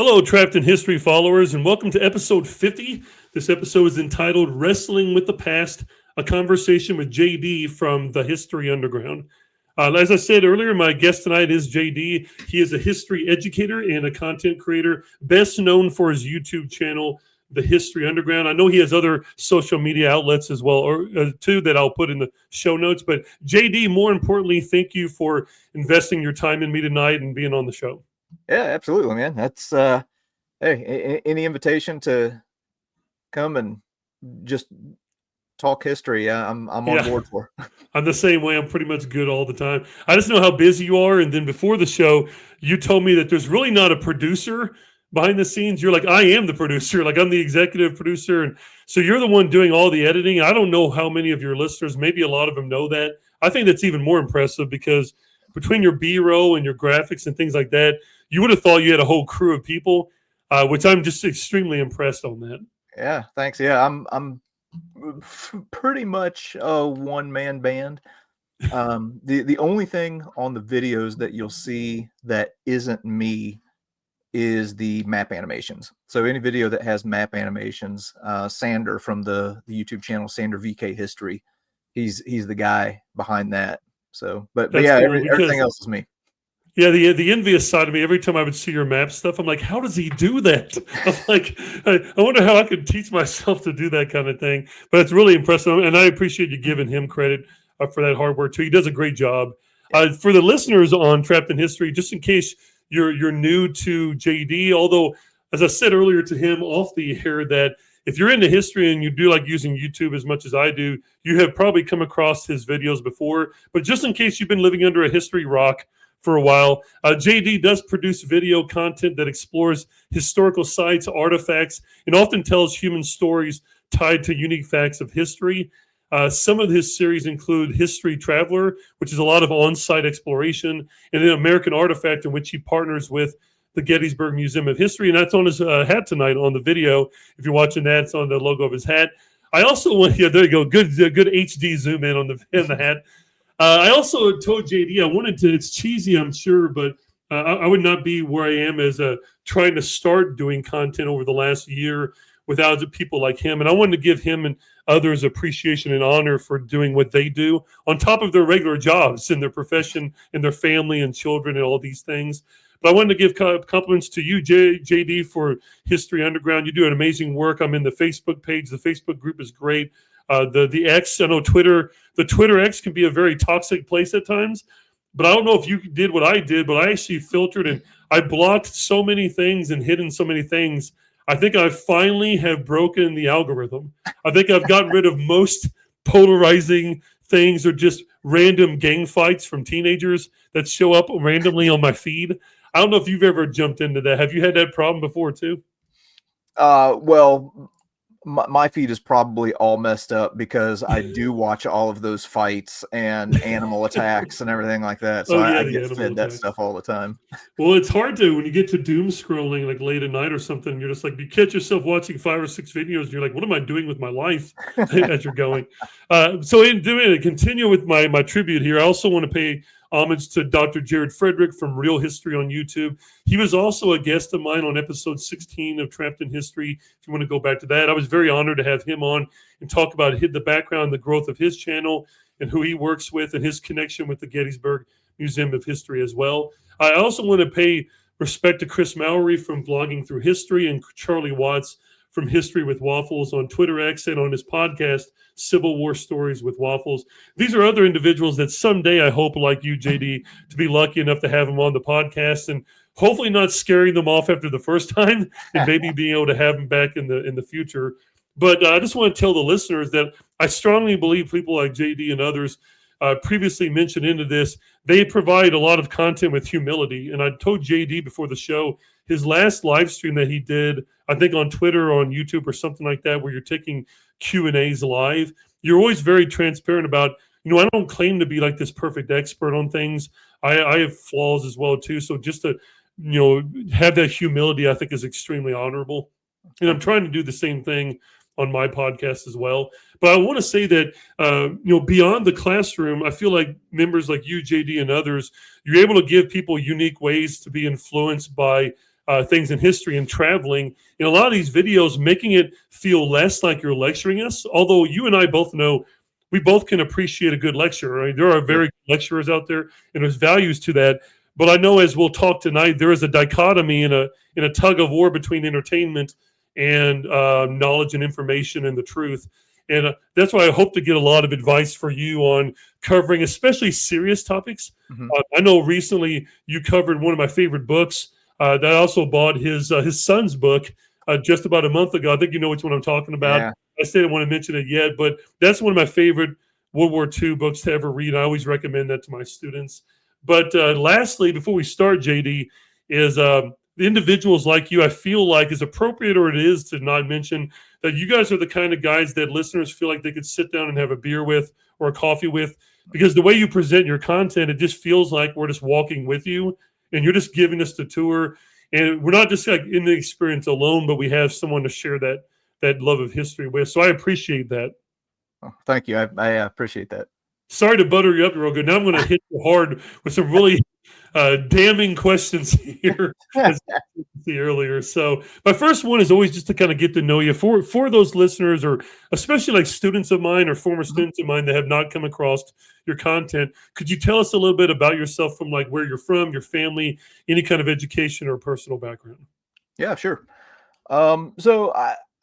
Hello, Trapped in History followers, and welcome to episode 50. This episode is entitled Wrestling with the Past, a conversation with JD from the History Underground. As I said earlier, my guest tonight is JD. He is a history educator and a content creator, best known for his YouTube channel, The History Underground. I know he has other social media outlets as well, or too, that I'll put in the show notes. But JD, more importantly, thank you for investing your time in me tonight and being on the show. Yeah, absolutely, man. That's any invitation to come and just talk history, I'm on board for. I'm the same way. I'm pretty much good all the time. I just know how busy you are. And then before the show, you told me that there's really not a producer behind the scenes. You're like, I am the producer. Like, I'm the executive producer. And so you're the one doing all the editing. I don't know how many of your listeners, maybe a lot of them know that. I think that's even more impressive because between your B-roll and your graphics and things like that, you would have thought you had a whole crew of people, which I'm just extremely impressed on that. Yeah, thanks. Yeah, I'm pretty much a one-man band. The only thing on the videos that you'll see that isn't me is the map animations. So any video that has map animations, Sander from the YouTube channel Sander VK History, he's the guy behind that. So, but yeah, cool, everything else is me. Yeah, the envious side of me, every time I would see your map stuff, I'm like, how does he do that? I'm like, I wonder how I could teach myself to do that kind of thing. But it's really impressive, and I appreciate you giving him credit for that hard work too. He does a great job. For the listeners on Trapped in History, just in case you're new to JD, although, as I said earlier to him off the air, that if you're into history and you do like using YouTube as much as I do, you have probably come across his videos before. But just in case you've been living under a history rock for a while, JD does produce video content that explores historical sites, artifacts, and often tells human stories tied to unique facts of history. Some of his series include History Traveler, which is a lot of on-site exploration, and then American Artifact, in which he partners with the Gettysburg Museum of History, and that's on his hat tonight on the video. If you're watching that, it's on the logo of his hat. I also want, yeah, there you go, good HD zoom in on the hat. I also told JD I wanted to, it's cheesy, I'm sure, but I would not be where I am as trying to start doing content over the last year without people like him. And I wanted to give him and others appreciation and honor for doing what they do on top of their regular jobs in their profession and their family and children and all these things. But I wanted to give compliments to you, JD, for History Underground. You do an amazing work. I'm in the Facebook page. The Facebook group is great. The X, I know Twitter, the Twitter X can be a very toxic place at times, but I don't know if you did what I did, but I actually filtered and I blocked so many things and hidden so many things. I think I finally have broken the algorithm. I think I've gotten rid of most polarizing things or just random gang fights from teenagers that show up randomly on my feed. I don't know if you've ever jumped into that. Have you had that problem before too? Well, my feed is probably all messed up because I do watch all of those fights and animal attacks and everything like that. So I get fed that stuff all the time. Well, it's hard to, when you get to doom scrolling like late at night or something, you're just like, you catch yourself watching 5 or 6 videos and you're like, what am I doing with my life as you're going? So in doing it, continue with my tribute here. I also want to pay homage to Dr. Jared Frederick from Real History on YouTube. He was also a guest of mine on episode 16 of Trapped in History. If you want to go back to that, I was very honored to have him on and talk about the background, the growth of his channel, and who he works with, and his connection with the Gettysburg Museum of History as well. I also want to pay respect to Chris Mowry from Vlogging Through History and Charlie Watts from History with Waffles on Twitter X and on his podcast, Civil War Stories with Waffles. These are other individuals that someday I hope, like you, JD, to be lucky enough to have them on the podcast and hopefully not scaring them off after the first time and maybe being able to have them back in the future. But I just want to tell the listeners that I strongly believe people like JD and others previously mentioned into this, they provide a lot of content with humility. And I told JD before the show, his last live stream that he did, I think on Twitter or on YouTube or something like that, where you're taking Q&As live, you're always very transparent about, I don't claim to be like this perfect expert on things. I have flaws as well too. So just to, have that humility, I think is extremely honorable. And I'm trying to do the same thing on my podcast as well. But I want to say that, beyond the classroom, I feel like members like you, JD, and others, you're able to give people unique ways to be influenced by things in history and traveling. In a lot of these videos, making it feel less like you're lecturing us. Although you and I both know we both can appreciate a good lecture. Right? There are very good lecturers out there, and there's values to that. But I know, as we'll talk tonight, there is a dichotomy in a tug of war between entertainment and knowledge and information and the truth. And that's why I hope to get a lot of advice for you on covering, especially serious topics. I know recently you covered one of my favorite books. That I also bought his son's book just about a month ago. I think you know which one I'm talking about. Yeah. I still don't want to mention it yet, but that's one of my favorite World War II books to ever read. I always recommend that to my students. But lastly, before we start, JD, is the individuals like you, I feel like, as appropriate or it is to not mention that you guys are the kind of guys that listeners feel like they could sit down and have a beer with or a coffee with, because the way you present your content, it just feels like we're just walking with you and you're just giving us the tour. And we're not just like in the experience alone, but we have someone to share that love of history with. So I appreciate that. Oh, thank you. I appreciate that. Sorry to butter you up real good. Now I'm going to hit you hard with some really damning questions here, as you see earlier. So my first one is always just to kind of get to know you. For those listeners, or especially like students of mine or former students of mine that have not come across your content, could you tell us a little bit about yourself, from like where you're from, your family, any kind of education or personal background? Yeah, sure. So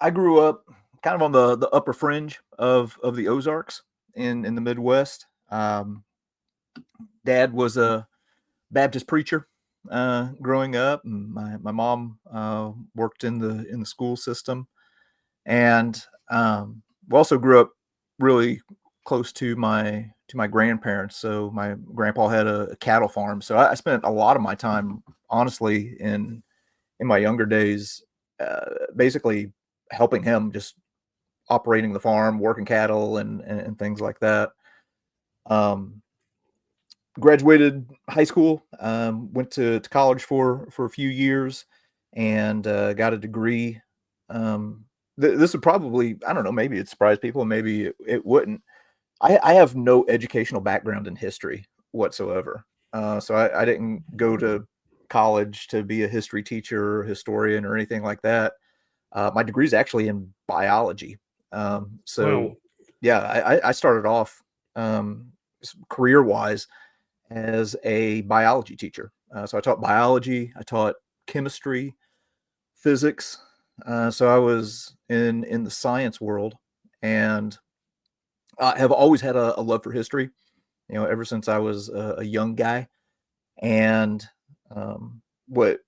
I grew up kind of on the upper fringe of the Ozarks in the Midwest. Dad was a Baptist preacher growing up, and my mom worked in the school system, and we also grew up really close to my grandparents. So my grandpa had a cattle farm, so I spent a lot of my time, honestly, in my younger days, basically helping him, just operating the farm, working cattle, and things like that. Graduated high school, went to college for a few years, and got a degree. This would probably, I don't know, maybe it'd surprise people, maybe it wouldn't. I have no educational background in history whatsoever. So I didn't go to college to be a history teacher or historian or anything like that. My degree is actually in biology. So Wow. yeah, I started off career wise as a biology teacher. So I taught biology, I taught chemistry, physics. So I was in the science world, and I have always had a love for history, ever since I was a young guy. And what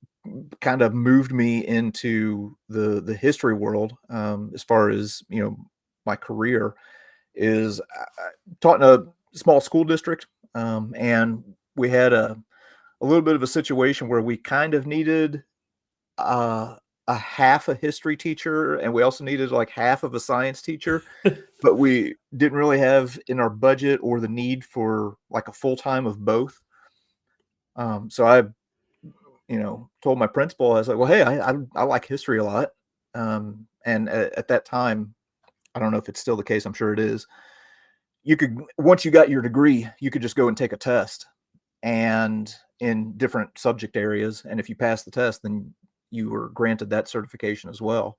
kind of moved me into the history world, as far as my career, is I taught in a small school district, and we had a little bit of a situation where we kind of needed a half a history teacher, and we also needed like half of a science teacher, but we didn't really have in our budget or the need for like a full time of both. So I told my principal, I was like, well, hey, I like history a lot. And at that time, I don't know if it's still the case, I'm sure it is. You could, once you got your degree, you could just go and take a test, and in different subject areas. And if you passed the test, then you were granted that certification as well.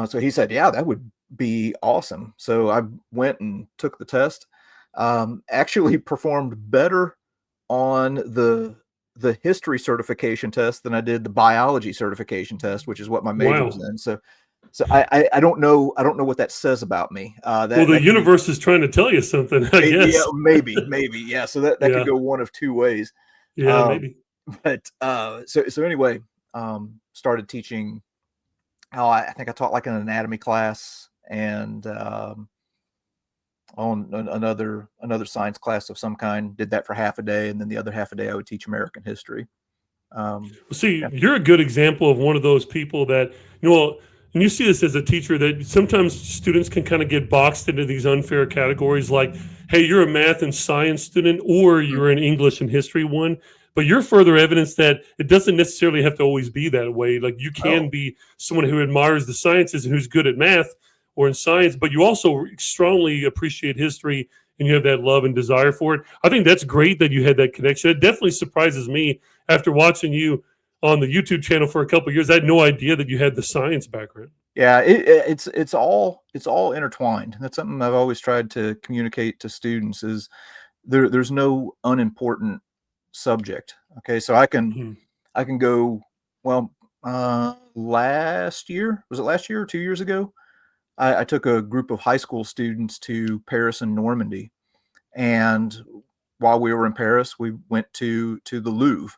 So he said, yeah, that would be awesome. So I went and took the test. Actually performed better on the history certification test than I did the biology certification test, which is what my major was Wow. in. So I don't know what that says about me. Well, the universe is trying to tell you something, I Yeah, guess. maybe, yeah. So that Yeah. could go one of two ways. Yeah, maybe. But so anyway, started teaching. I think I taught like an anatomy class, and on another science class of some kind. Did that for half a day, and then the other half a day I would teach American history. Well, see, Yeah. you're a good example of one of those people that, and you see this as a teacher, that sometimes students can kind of get boxed into these unfair categories like, hey, you're a math and science student, or Mhm. you're an English and history one. But you're further evidence that it doesn't necessarily have to always be that way. Like, you can Oh, be someone who admires the sciences and who's good at math or in science, but you also strongly appreciate history and you have that love and desire for it. I think that's great that you had that connection. It definitely surprises me after watching you on the YouTube channel for a couple of years. I had no idea that you had the science background. Yeah, it's all intertwined. That's something I've always tried to communicate to students is there's no unimportant subject. Okay, so I Mhm. can go, well, last year, was it last year or 2 years ago? I took a group of high school students to Paris and Normandy, and while we were in Paris, we went to the Louvre.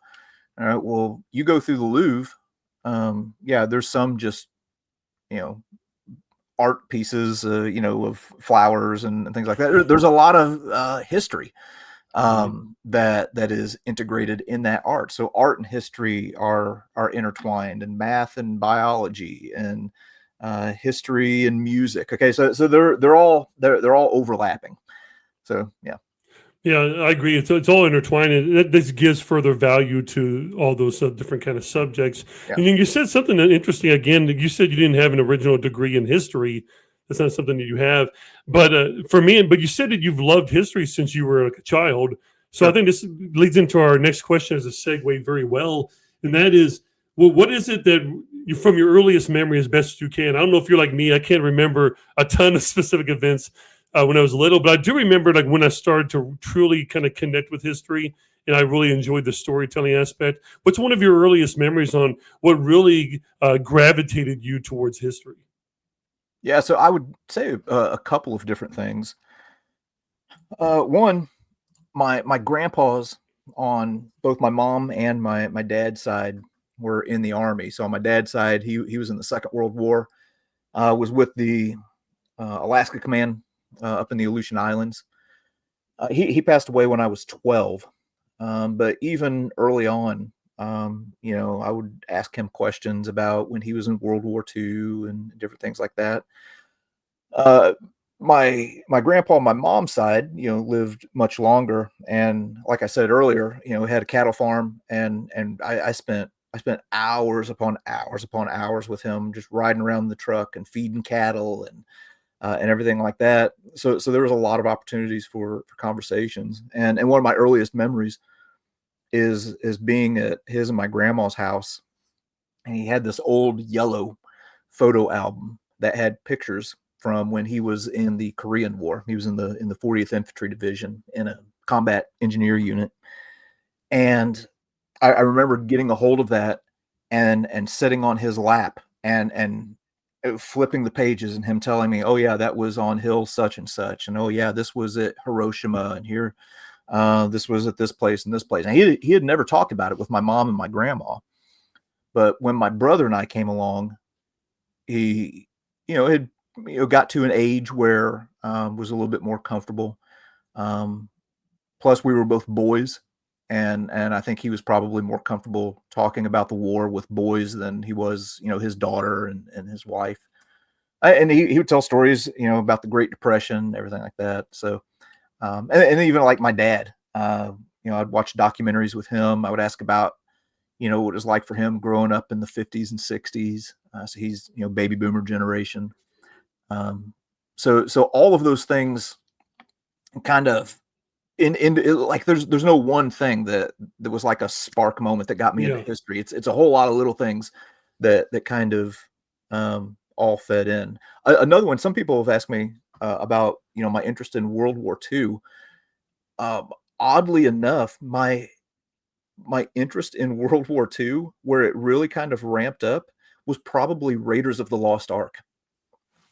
All right, well, you go through the Louvre, yeah, there's some just, you know, art pieces, of flowers and things like that. There's a lot of history Mhm. that is integrated in that art. So art and history are intertwined, and math and biology and history and music. Okay, so they're all overlapping. So yeah. Yeah, I agree. It's all intertwined, and this gives further value to all those different kind of subjects. Yeah. And then you said something interesting again. You said you didn't have an original degree in history. That's not something that you have. But for me, but you said that you've loved history since you were like a child. So I Sure. think this leads into our next question as a segue very well, and that is, well, what is it that you, from your earliest memory, as best you can? I don't know if you're like me. I can't remember a ton of specific events when I was little, but I do remember like when I started to truly kind of connect with history, and I really enjoyed the storytelling aspect. What's one of your earliest memories on what really gravitated you towards history? Yeah, so I would say a couple of different things. One, my grandpas on both my mom and my dad's side were in the army. So on my dad's side, he was in the Second World War. Was with the Alaska Command up in the Aleutian Islands. He passed away when I was 12. But even early on, I would ask him questions about when he was in World War II and different things like that. Uh, my grandpa on my mom's side, lived much longer, and like I said earlier, had a cattle farm, and I spent hours upon hours upon hours with him, just riding around the truck and feeding cattle and everything like that. So there was a lot of opportunities for conversations, and one of my earliest memories is being at his and my grandma's house, and he had this old yellow photo album that had pictures from when he was in the Korean War. He was in the 40th Infantry Division in a combat engineer unit, and I remember getting a hold of that and sitting on his lap and flipping the pages and him telling me, "Oh yeah, that was on hill such and such, and oh yeah, this was at Hiroshima, and here, this was at this place and this place." And he had never talked about it with my mom and my grandma, but when my brother and I came along, he, had got to an age where was a little bit more comfortable. Um, Plus, we were both boys, and I think he was probably more comfortable talking about the war with boys than he was, his daughter and his wife. And he would tell stories, about the Great Depression, everything like that. So, and even like my dad, I'd watch documentaries with him. I would ask about, what it was like for him growing up in the 50s and 60s. So he's, baby boomer generation. So all of those things kind of like there's no one thing that was like a spark moment that got me into Yeah. history. It's a whole lot of little things that kind of all fed in. Another one, some people have asked me about my interest in World War II. Um, Oddly enough, my interest in World War II, where it really kind of ramped up, was probably Raiders of the Lost Ark.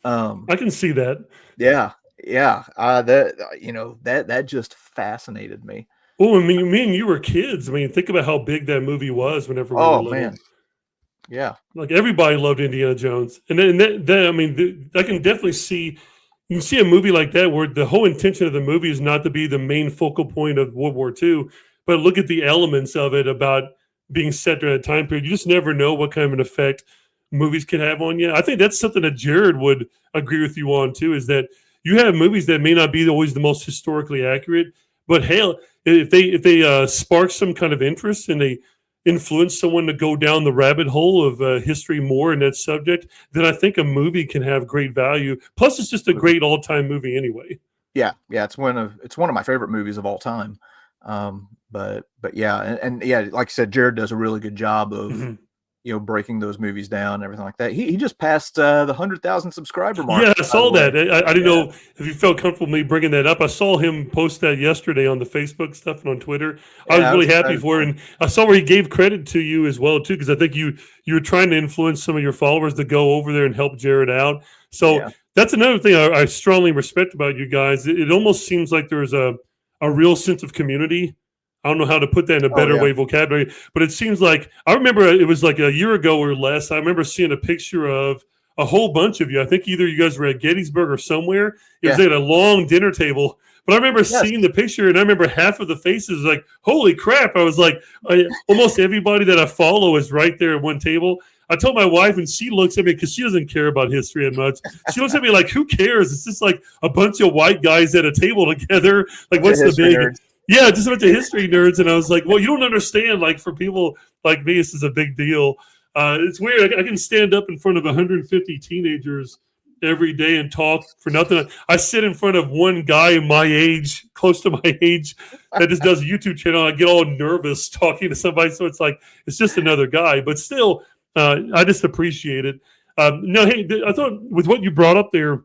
Um, I can see that. yeah, yeah, that just fascinated me. Well, I mean, me and you were kids. I mean, think about how big that movie was whenever we were Oh little. man, yeah, Like everybody loved Indiana Jones, and then I mean, I can definitely see, you can see a movie like that where the whole intention of the movie is not to be the main focal point of World War II, but look at the elements of it about being set during a time period. You just never know what kind of an effect movies can have on you. I think that's something that Jared would agree with you on too. Is that you have movies that may not be always the most historically accurate, but hell, if they spark some kind of interest and they influence someone to go down the rabbit hole of history more in that subject, then I think a movie can have great value. Plus, it's just a great all-time movie anyway. yeah, yeah. It's one of my favorite movies of all time. But yeah, and yeah, like I said, Jared does a really good job of Mhm. breaking those movies down and everything like that. He just passed the 100,000 subscriber mark, Yeah, I by the saw way. that. I didn't Yeah, know if you felt comfortable me bringing that up. I saw him post that yesterday on the Facebook stuff and on Twitter. I was yeah, I was really happy excited for for it, him. and I saw where he gave credit to you as well too, because I think you were trying to influence some of your followers to go over there and help Jared out. So Yeah. that's another thing I strongly respect about you guys. It almost seems like there's a real sense of community. I don't know how to put that in a Oh better yeah. way vocabulary, but it seems like I remember it was like a year ago or less. I remember seeing a picture of a whole bunch of you. I think either you guys were at Gettysburg or somewhere. It was Yeah. at a long dinner table. But I remember Yes. seeing the picture, and I remember half of the faces like, "Holy crap!" I was like, almost everybody that I follow is right there at one table. I told my wife, and she looks at me because she doesn't care about history that much. She looks at me like, "Who cares? It's just like a bunch of white guys at a table together. Like, Bunch of what's the history big?" nerds. Yeah, just a bunch of history nerds. And I was like, "Well, you don't understand. Like, for people like me, this is a big deal." It's weird. I can stand up in front of 150 teenagers every day and talk for nothing. I sit in front of one guy my age, close to my age, that just does a YouTube channel. I get all nervous talking to somebody. So it's like, it's just another guy. But still, I just appreciate it. No, hey, I thought with what you brought up there,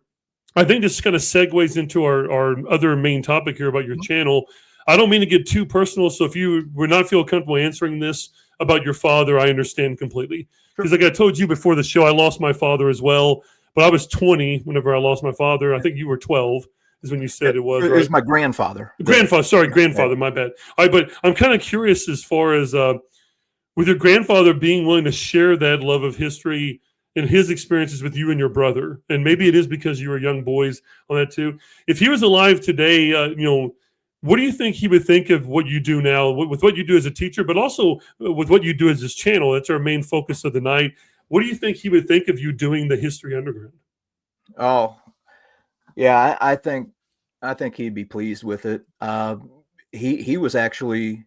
I think this kind of segues into our other main topic here about your Mhm. channel. I don't mean to get too personal. So if you were not feel comfortable answering this about your father, I understand completely. Sure. Because like I told you before the show, I lost my father as well. But I was 20 whenever I lost my father. I think you were 12 is when you Yeah, said it was, it right? was my grandfather that. Grandfather, sorry, Yeah. grandfather, my bad. All right, but I'm kind of curious as far as with your grandfather being willing to share that love of history and his experiences with you and your brother, and maybe it is because you were young boys on that too. If he was alive today, what do you think he would think of what you do now, with what you do as a teacher, but also with what you do as this channel? That's our main focus of the night. What do you think he would think of you doing the History Underground? Oh, yeah. I think he'd be pleased with it. He was actually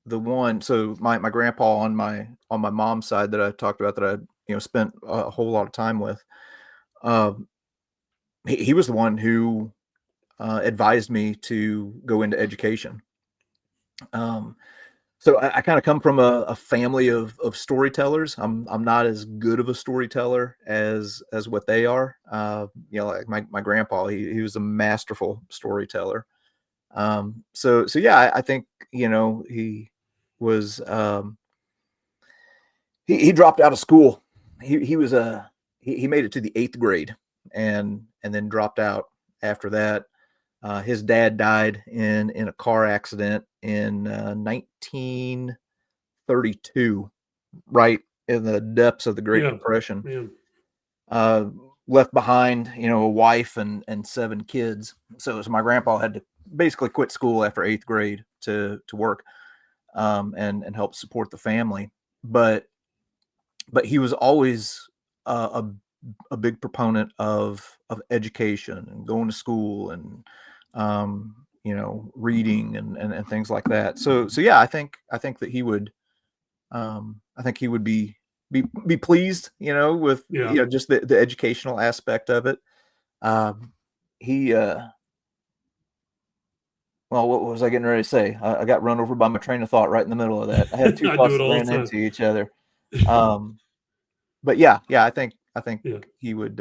the one. So my grandpa on my mom's side that I talked about, that I spent a whole lot of time with. Um, he was the one who advised me to go into education. Um, so I kind of come from a family of storytellers. I'm not as good of a storyteller as what they are. Like my grandpa, he was a masterful storyteller. So yeah, I think he was he dropped out of school. He was he made it to the 8th grade, and then dropped out after that. His dad died in a car accident in 1932, right in the depths of the Great Yeah, Depression. man. Uh, Left behind, a wife and 7 kids. So my grandpa had to basically quit school after 8th grade to work, and help support the family. But he was always a big proponent of education and going to school, and reading and things like that. So yeah, I think that he would I think he would be pleased, with Yeah. just the educational aspect of it. He Well, what was I getting ready to say? I got run over by my train of thought right in the middle of that. I had 2 I do thoughts it that all ran the time. into each other. Um, but yeah, I think Yeah. he would.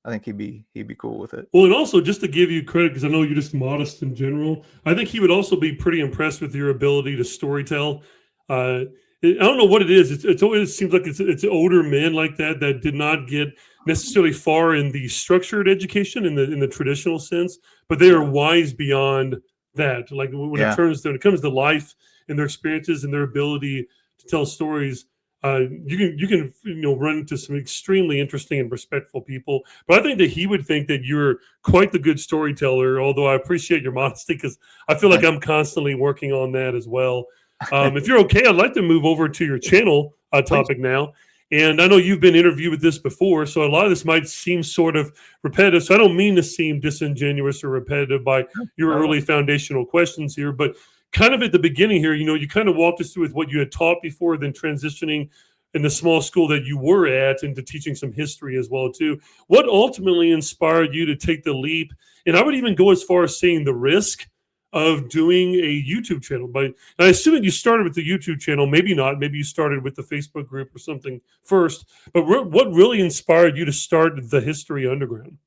I think he'd be cool with it. Well, and also just to give you credit, because I know you're just modest in general, I think he would also be pretty impressed with your ability to storytell. Uh, I don't know what it is. It's always seems like it's older men like that that did not get necessarily far in the structured education in the traditional sense, but they are Yeah, wise beyond that. Like yeah, when it comes to life and their experiences and their ability to tell stories, you can run into some extremely interesting and respectful people. But I think that he would think that you're quite the good storyteller. Although I appreciate your modesty, because I feel like thank I'm constantly working on that as well. If you're okay, I'd like to move over to your channel please. topic now. And I know you've been interviewed with this before, so a lot of this might seem sort of repetitive. So I don't mean to seem disingenuous or repetitive by No, your not at all. early foundational questions here, but kind of at the beginning here, you kind of walked us through with what you had taught before, then transitioning in the small school that you were at into teaching some history as well too. What ultimately inspired you to take the leap? And I would even go as far as saying the risk of doing a YouTube channel? But I assume that you started with the YouTube channel, maybe not, maybe you started with the Facebook group or something first, but what really inspired you to start the History Underground?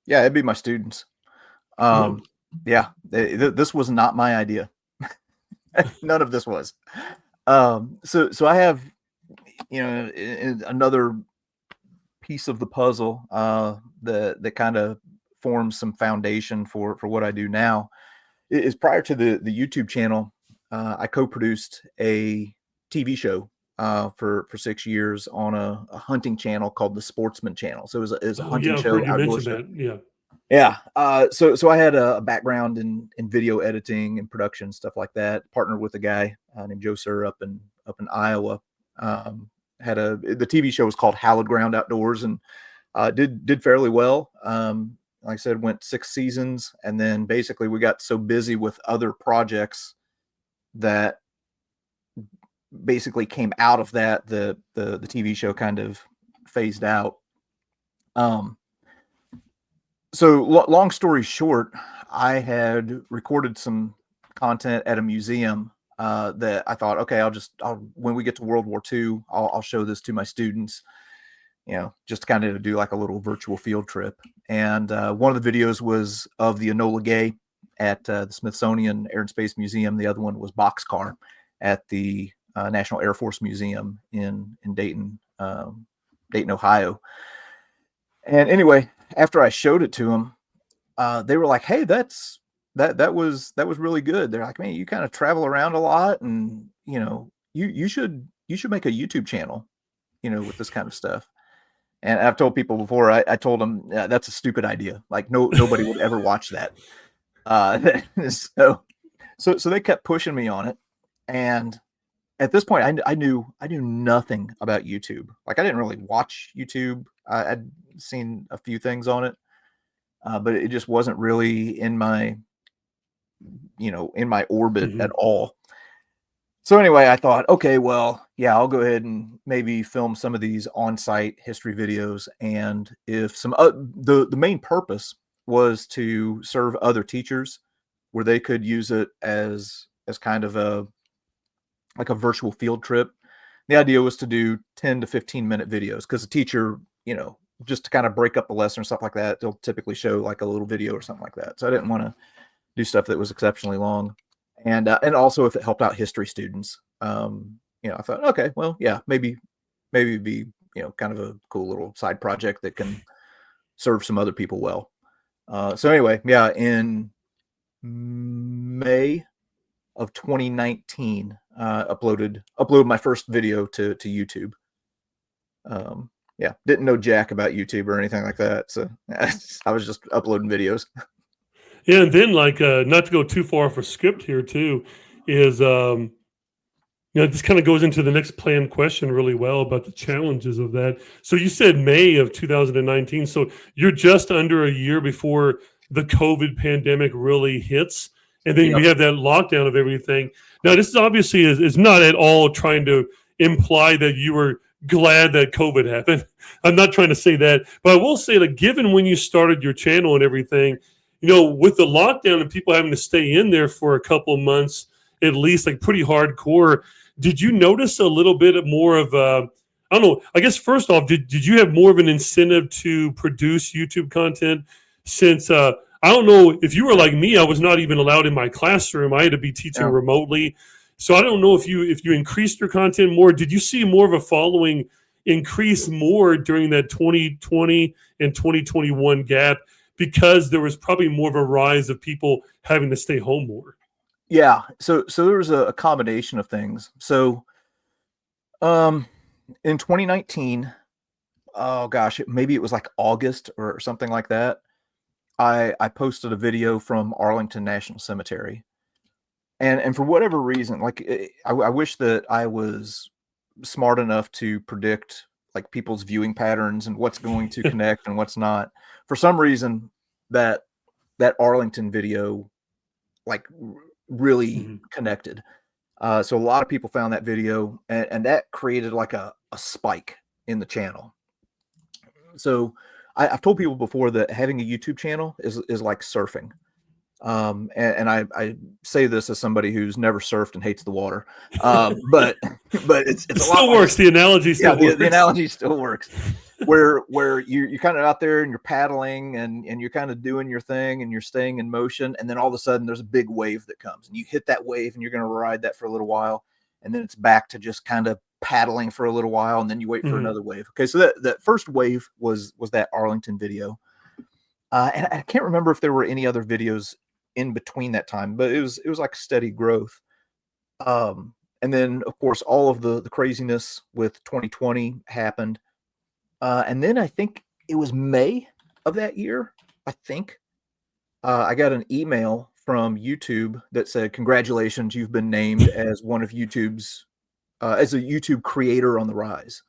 Yeah, it'd be my students. Yeah. Yeah, this was not my idea. None of this was. So I have, another piece of the puzzle that kind of forms some foundation for what I do now. Is prior to the YouTube channel, I co-produced a TV show for 6 years on a hunting channel called the Sportsman Channel. So it was a Oh hunting yeah, I've show, heard you outdoor mention show. that. Yeah. Yeah. So I had a background in video editing and production, stuff like that. Partnered with a guy named Joe Sir up in Iowa. The TV show was called Hallowed Ground Outdoors, and did fairly well. Like I said, went 6 seasons, and then basically we got so busy with other projects that basically came out of that. The TV show kind of phased out. So long story short, I had recorded some content at a museum that I thought, okay, when we get to World War II, I'll show this to my students, just kind of do like a little virtual field trip. And one of the videos was of the Enola Gay at the Smithsonian Air and Space Museum. The other one was Boxcar at the National Air Force Museum in Dayton, Ohio. And anyway, after I showed it to them, they were like, "Hey, that was really good." They're like, "Man, you kind of travel around a lot, and you should make a YouTube channel, with this kind of stuff." And I've told people before, I told them, yeah, that's a stupid idea. Like nobody would ever watch that. So they kept pushing me on it, and at this point, I knew nothing about YouTube. Like I didn't really watch YouTube. I'd seen a few things on it, but it just wasn't really in my orbit at Mhm. all. So anyway, I thought, okay, well, yeah, I'll go ahead and maybe film some of these on-site history videos, and if some the main purpose was to serve other teachers where they could use it as kind of a virtual field trip. The idea was to do 10 to 15-minute videos because the teacher, just to kind of break up the lesson or stuff like that, they'll typically show like a little video or something like that. So I didn't want to do stuff that was exceptionally long. And also if it helped out history students, I thought, okay, well, yeah, maybe it'd be, kind of a cool little side project that can serve some other people well. So anyway, yeah, in May of 2019, uploaded my first video to YouTube. Yeah, didn't know jack about YouTube or anything like that, so I was just uploading videos. Yeah, and then like not to go too far off a script here too, is this kind of goes into the next planned question really well about the challenges of that. So you said May of 2019, so you're just under a year before the COVID pandemic really hits, and then Yep. we have that lockdown of everything. Now this is obviously is not at all trying to imply that you were glad that COVID happened. I'm not trying to say that, but I will say that given when you started your channel and everything, with the lockdown and people having to stay in there for a couple of months, at least like pretty hardcore, did you notice a little bit more of I don't know, I guess first off, did you have more of an incentive to produce YouTube content since I don't know if you were like me, I was not even allowed in my classroom. I had to be teaching Yeah. remotely. So I don't know if you increased your content more. Did you see more of a following increase more during that 2020 and 2021 gap because there was probably more of a rise of people having to stay home more? Yeah. So there was a combination of things. So um in 2019, oh gosh, maybe it was like August or something like that. I posted a video from Arlington National Cemetery. And for whatever reason, like I wish that I was smart enough to predict like people's viewing patterns and what's going to connect and what's not. For some reason, that Arlington video like really Mhm. connected. So a lot of people found that video, and that created like a spike in the channel. So I've told people before that having a YouTube channel is like surfing. And I say this as somebody who's never surfed and hates the water. But it's It a lot still like, works. The analogy yeah, still works. the analogy still works. Where you're kind of out there and you're paddling and you're kind of doing your thing and you're staying in motion, and then all of a sudden there's a big wave that comes and you hit that wave and you're going to ride that for a little while, and then it's back to just kind of paddling for a little while, and then you wait for another wave. Okay, so that first wave was that Arlington video, and I can't remember if there were any other videos in between that time, but it was like steady growth. And then of course all of the craziness with 2020 happened. And then I think it was May of that year, I think, I got an email from YouTube that said, "Congratulations, you've been named as one of YouTube's, as a YouTube creator on the rise."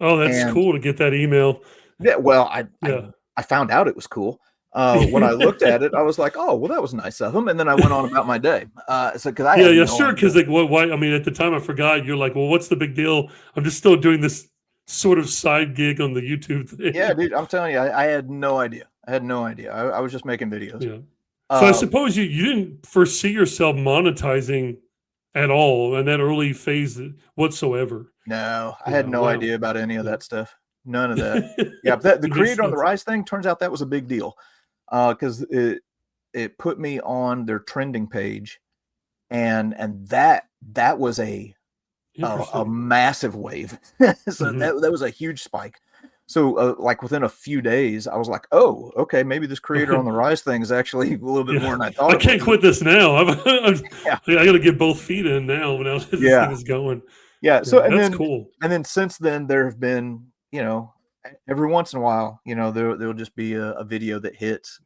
Oh, that's And cool to get that email. yeah, well, Yeah. I found out it was cool. When I looked at it, I was like, "Oh, well, that was nice of him." And then I went on about my day. So because I Yeah, had yeah, no sure. idea. Because like, why? I mean, at the time, I forgot. You're like, well, what's the big deal? I'm just still doing this sort of side gig on the YouTube Yeah, thing. dude, I'm telling you, I had no idea. I had no idea. I was just making videos. Yeah. So I Um, suppose you didn't foresee yourself monetizing at all in that early phase whatsoever. No, I Yeah. had no Wow. idea about any of Yeah. that stuff. None of that. Yeah, but the It makes Creator on the sense. Rise thing, turns out that was a big deal, because it put me on their trending page, and that was a Interesting. massive wave. So Mhm. that was a huge spike. So like within a few days, I was like, "Oh, okay, maybe this Creator on the Rise thing is actually a little bit Yeah. more than I thought I it can't was." quit this now. Yeah, I got to get both feet in now that this yeah, thing is going. yeah. Yeah, So that's cool. and then since then there have been, every once in a while, there'll just be a video that hits,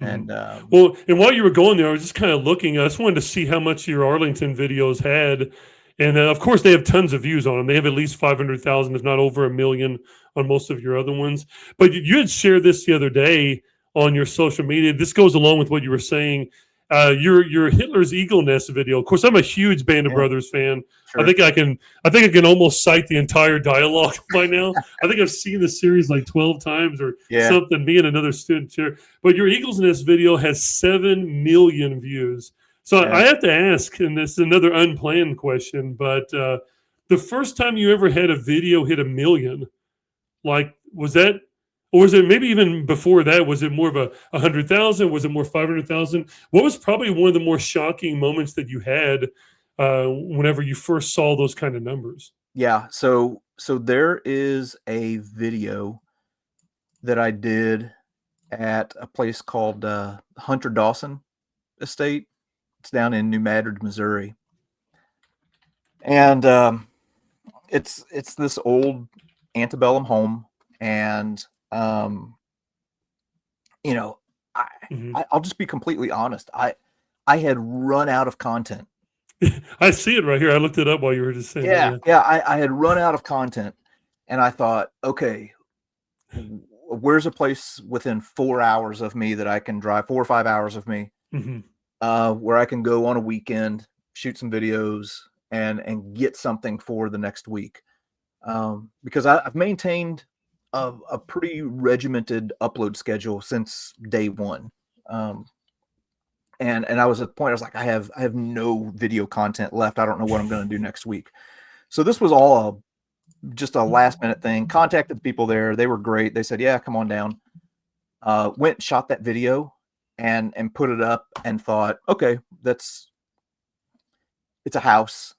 Mhm. and Well, and while you were going there, I was just kind of looking. I just wanted to see how much your Arlington videos had, and of course, they have tons of views on them. They have at least 500,000, if not over a million, on most of your other ones. But you had shared this the other day on your social media. This goes along with what you were saying. Your Hitler's Eagle Nest video. Of course, I'm a huge Band of yeah, Brothers fan. I sure, think I can. I think I can almost cite the entire dialogue by now. I think I've seen the series like 12 times or yeah, something. Me and another student here, but your Eagles Nest video has 7 million views. So yeah. I have to ask, and this is another unplanned question, but the first time you ever had a video hit a million, like, was that, or was it maybe even before that? Was it more of a 100,000? Was it more 500,000? What was probably one of the more shocking moments that you had whenever you first saw those kind of numbers? Yeah, so there is a video that I did at a place called Hunter Dawson Estate. It's down in New Madrid, Missouri, and it's this old antebellum home, and um, you know, I, Hmm. I'll just be completely honest. I had run out of content. I see it right here. I looked it up while you were just saying that. Yeah, Yeah. yeah, I had run out of content, and I thought, okay, where's a place within 4 hours of me that I can drive, 4 or 5 hours of me, Hmm. where I can go on a weekend, shoot some videos, and get something for the next week. Because I've maintained a pretty regimented upload schedule since day one. Um, and I was at the point I was like, I have no video content left. I don't know what I'm going to do next week. So this was all just a last minute thing. Contacted the people there. They were great. They said, "Yeah, come on down." Went, shot that video and put it up and thought, okay, it's a house.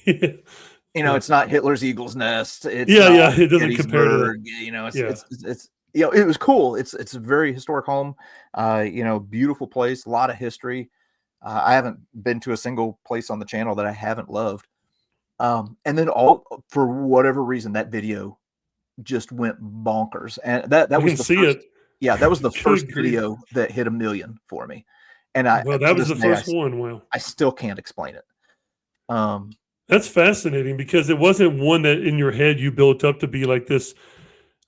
Yeah. Yeah. It's not Hitler's Eagle's Nest. It's Yeah. not Yeah. It doesn't compare to, Gettysburg. yeah. It was cool. It's a very historic home. Beautiful place, a lot of history. I haven't been to a single place on the channel that I haven't loved. And then all for whatever reason, that video just went bonkers. And that I was can the see first, it. yeah, that was the first Good grief. video that hit a million for me. And I Well, to that was this the day, first one. Wow. I still can't explain it. Um, That's fascinating because it wasn't one that in your head you built up to be like this.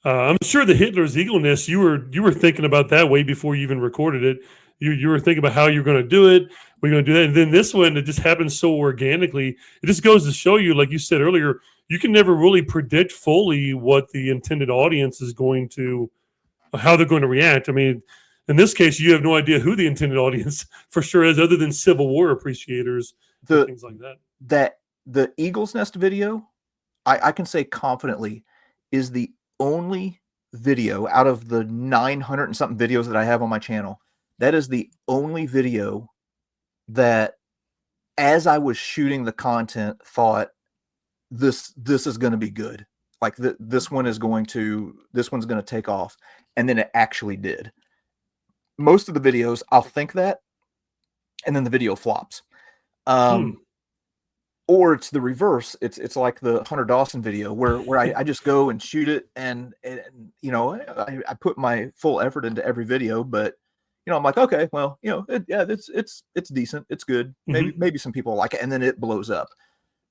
I'm sure the Hitler's Eagle Nest, you were thinking about that way before you even recorded it. You were thinking about how you're going to do it. We're going to do that, and then this one it just happens so organically. It just goes to show you, like you said earlier, you can never really predict fully what the intended audience is going to, how they're going to react. I mean, in this case, you have no idea who the intended audience for sure is, other than Civil War appreciators and things like that. The Eagle's Nest video, I can say confidently, is the only video out of the 900 and something videos that I have on my channel. That is the only video that, as I was shooting the content, thought this is going to be good. Like this one's going to take off. And then it actually did. Most of the videos, I'll think that, and then the video flops. Or it's the reverse. It's like the Hunter Dawson video where I just go and shoot it, and you know, I put my full effort into every video, but you know, I'm like, okay, well, you know, it's decent, it's good. Maybe some people like it, and then it blows up.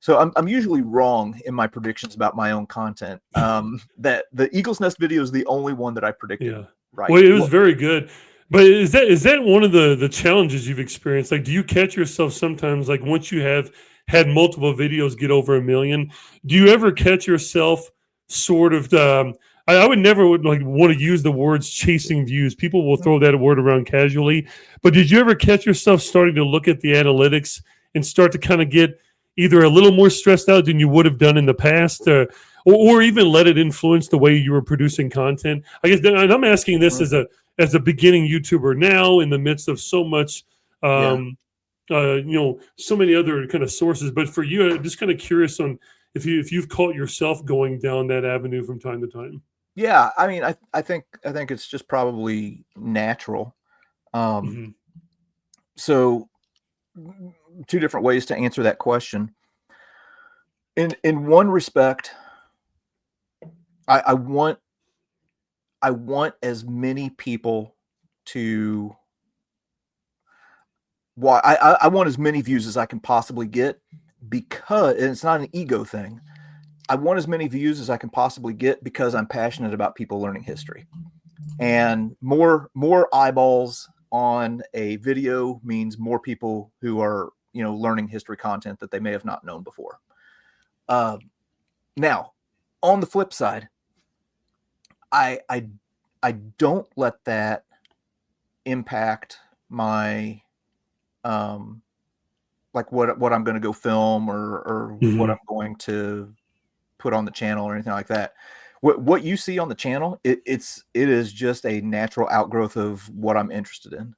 So I'm usually wrong in my predictions about my own content. That the Eagle's Nest video is the only one that I predicted right. Well, it was very good. But is that one of the challenges you've experienced? Like, do you catch yourself sometimes, like once you have had multiple videos get over 1 million, do you ever catch yourself sort of, I would never want to use the words chasing views. People will throw that word around casually. But did you ever catch yourself starting to look at the analytics and start to kind of get either a little more stressed out than you would have done in the past, or even let it influence the way you were producing content? I guess, and I'm asking this as a beginning YouTuber now, in the midst of so much, you know, so many other kind of sources. But for you, I'm just kind of curious on if you've caught yourself going down that avenue from time to time. Yeah, I mean, I think it's just probably natural. So, two different ways to answer that question. In one respect, I want as many people to. Why I want as many views as I can possibly get, because, and it's not an ego thing. I want as many views as I can possibly get because I'm passionate about people learning history, and more eyeballs on a video means more people who are, you know, learning history content that they may have not known before. Now, on the flip side, I don't let that impact my like what I'm going to go film or what I'm going to put on the channel or anything like that. What you see on the channel, it is just a natural outgrowth of what I'm interested in.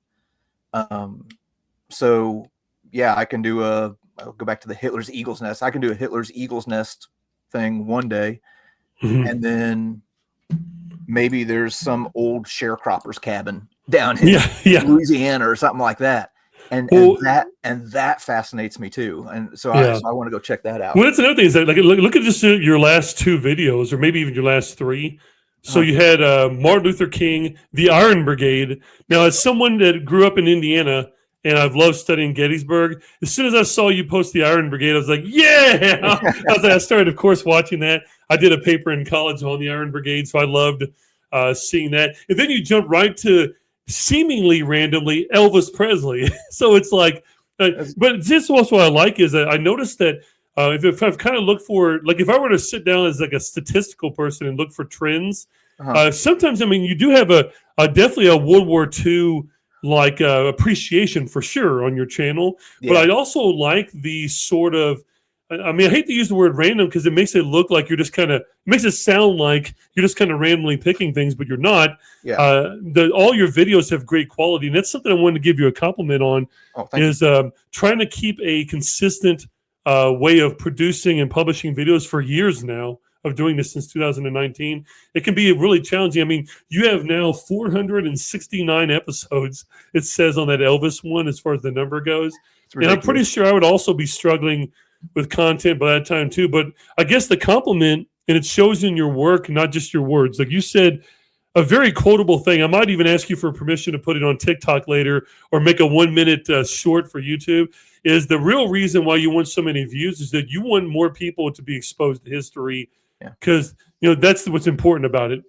So yeah, I can do I'll go back to the Hitler's Eagle's Nest. I can do a Hitler's Eagle's Nest thing one day, and then maybe there's some old sharecropper's cabin down in Louisiana or something like that. And that fascinates me too, and so I want to go check that out. Well, that's another thing, is that like look at just your last 2 videos, or maybe even your last 3. So you had Martin Luther King, the Iron Brigade. Now, as someone that grew up in Indiana and I've loved studying Gettysburg, as soon as I saw you post the Iron Brigade, I was like, yeah! I started, of course, watching that. I did a paper in college on the Iron Brigade, so I loved seeing that. And then you jump right to, seemingly randomly, Elvis Presley. So it's like, but this also what I like is that I noticed that if I've kind of looked for, like if I were to sit down as like a statistical person and look for trends, sometimes, I mean, you do have a definitely a World War II like appreciation for sure on your channel, but I'd also like the sort of, I mean, I hate to use the word random because it makes it look like you're just kind of, makes it sound like you're just kind of randomly picking things, but you're not. All your videos have great quality, and that's something I wanted to give you a compliment on, is trying to keep a consistent way of producing and publishing videos for years now, of doing this since 2019. It can be really challenging. I mean, you have now 469 episodes, it says on that Elvis one, as far as the number goes. And I'm pretty sure I would also be struggling with content by that time too. But I guess the compliment, and it shows in your work, not just your words. Like you said, a very quotable thing. I might even ask you for permission to put it on TikTok later, or make a 1-minute short for YouTube. Is the real reason why you want so many views is that you want more people to be exposed to history, because you know that's what's important about it.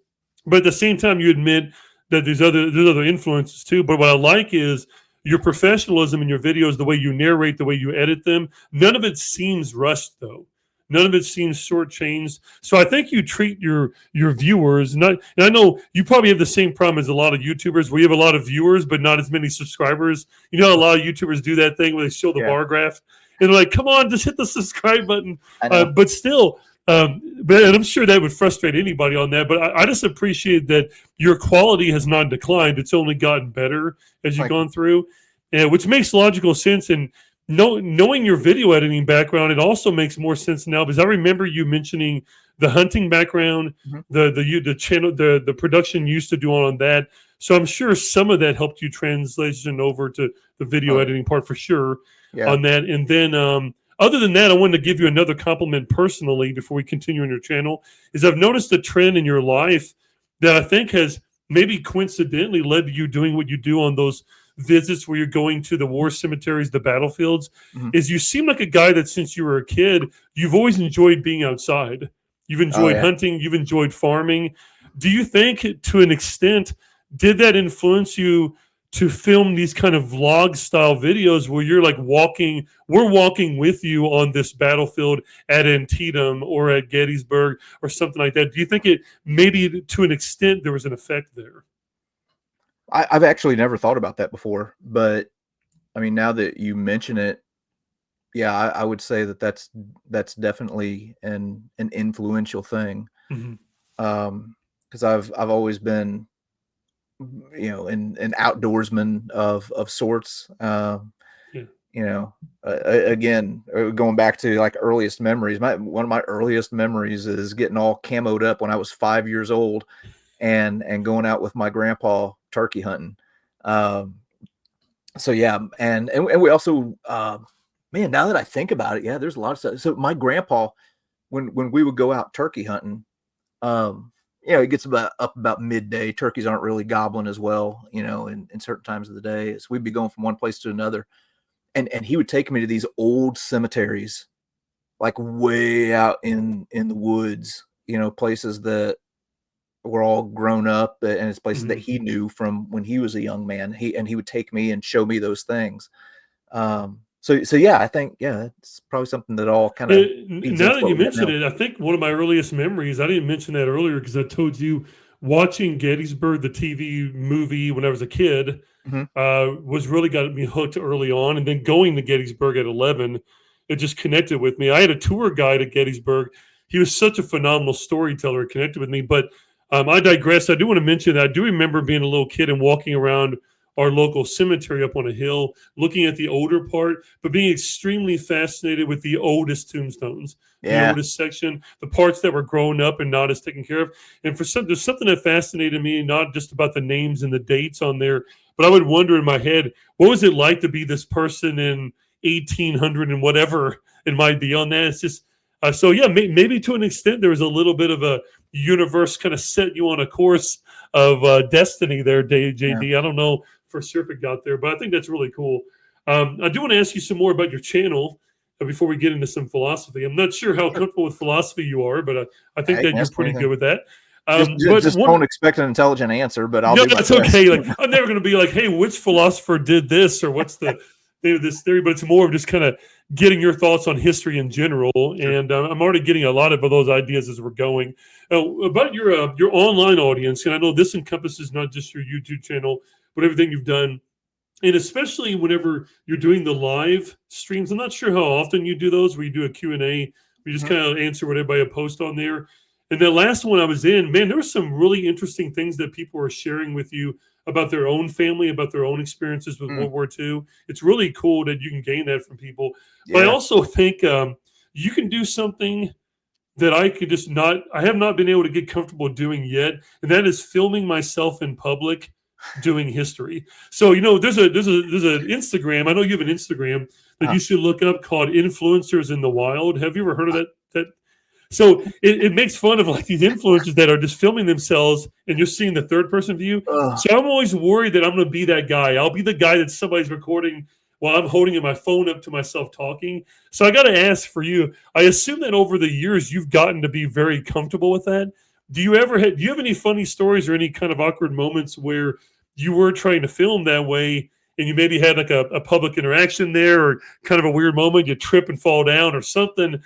But at the same time, you admit that there's other influences too. But what I like is your professionalism in your videos, the way you narrate, the way you edit them. None of it seems rushed, though. None of it seems shortchanged. So I think you treat your viewers not. And I know you probably have the same problem as a lot of YouTubers, where you have a lot of viewers but not as many subscribers. You know, a lot of YouTubers do that thing where they show the Yeah. bar graph and they're like, "Come on, just hit the subscribe button." I know. But still. But and I'm sure that would frustrate anybody on that. But I just appreciate that your quality has not declined; it's only gotten better as you've gone through, which makes logical sense. And knowing your video editing background, it also makes more sense now because I remember you mentioning the hunting background, the channel, the production you used to do on that. So I'm sure some of that helped you translation over to the video editing part for sure on that. And then other than that, I wanted to give you another compliment personally before we continue on your channel. Is I've noticed a trend in your life that I think has maybe coincidentally led to you doing what you do on those visits where you're going to the war cemeteries, the battlefields, is you seem like a guy that since you were a kid, you've always enjoyed being outside. You've enjoyed hunting, you've enjoyed farming. Do you think to an extent, did that influence you to film these kind of vlog style videos where you're like we're walking with you on this battlefield at Antietam or at Gettysburg or something like that? Do you think it maybe to an extent there was an effect there? I've actually never thought about that before, but I mean, now that you mention it, yeah, I would say that that's definitely an influential thing. Because I've always been, you know, an outdoorsman of sorts. You know, again, going back to like earliest memories, one of my earliest memories is getting all camoed up when I was 5 years old and going out with my grandpa turkey hunting. So yeah, and we also, man, now that I think about it, yeah, there's a lot of stuff. So my grandpa, when we would go out turkey hunting, you know, it gets up about midday. Turkeys aren't really gobbling as well, you know, in certain times of the day. So we'd be going from one place to another. And he would take me to these old cemeteries, like way out in the woods, you know, places that were all grown up, and it's places that he knew from when he was a young man. He would take me and show me those things. So yeah, I think, yeah, it's probably something that all kind of. Now that you mention it, I think one of my earliest memories, I didn't mention that earlier because I told you watching Gettysburg, the TV movie when I was a kid, was really got me hooked early on. And then going to Gettysburg at 11, it just connected with me. I had a tour guide at Gettysburg. He was such a phenomenal storyteller, connected with me. But I digress. I do want to mention that I do remember being a little kid and walking around our local cemetery up on a hill, looking at the older part, but being extremely fascinated with the oldest tombstones, the oldest section, the parts that were grown up and not as taken care of. And there's something that fascinated me, not just about the names and the dates on there, but I would wonder in my head, what was it like to be this person in 1800 and whatever it might be on that? It's just, so yeah, maybe to an extent, there was a little bit of a universe kind of set you on a course of destiny there, JD. Yeah. I don't know for sure if it got there, but I think that's really cool. I do want to ask you some more about your channel before we get into some philosophy. I'm not sure how comfortable with philosophy you are, but I think that you're pretty good with that. Just don't expect an intelligent answer, but I'll do my that's best. Okay. Like, I'm never going to be like, hey, which philosopher did this or what's the this theory, but it's more of just kind of getting your thoughts on history in general. Sure. And I'm already getting a lot of those ideas as we're going. About your online audience, and I know this encompasses not just your YouTube channel, but everything you've done, and especially whenever you're doing the live streams. I'm not sure how often you do those, where you do a Q&A, we just kind of answer what everybody post on there. And the last one I was in, man, there were some really interesting things that people were sharing with you about their own family, about their own experiences with World War II. It's really cool that you can gain that from people. Yeah. But I also think you can do something that I have not been able to get comfortable doing yet, and that is filming myself in public doing history. So, you know, there's an Instagram. I know you have an Instagram that you should look up called Influencers in the Wild. Have you ever heard of that? So it makes fun of like these influencers that are just filming themselves and you're seeing the third person view. So I'm always worried that I'm going to be that guy. I'll be the guy that somebody's recording while I'm holding my phone up to myself talking. So I got to ask for you, I assume that over the years you've gotten to be very comfortable with that. Do you have any funny stories or any kind of awkward moments where you were trying to film that way and you maybe had like a public interaction there or kind of a weird moment, you trip and fall down or something?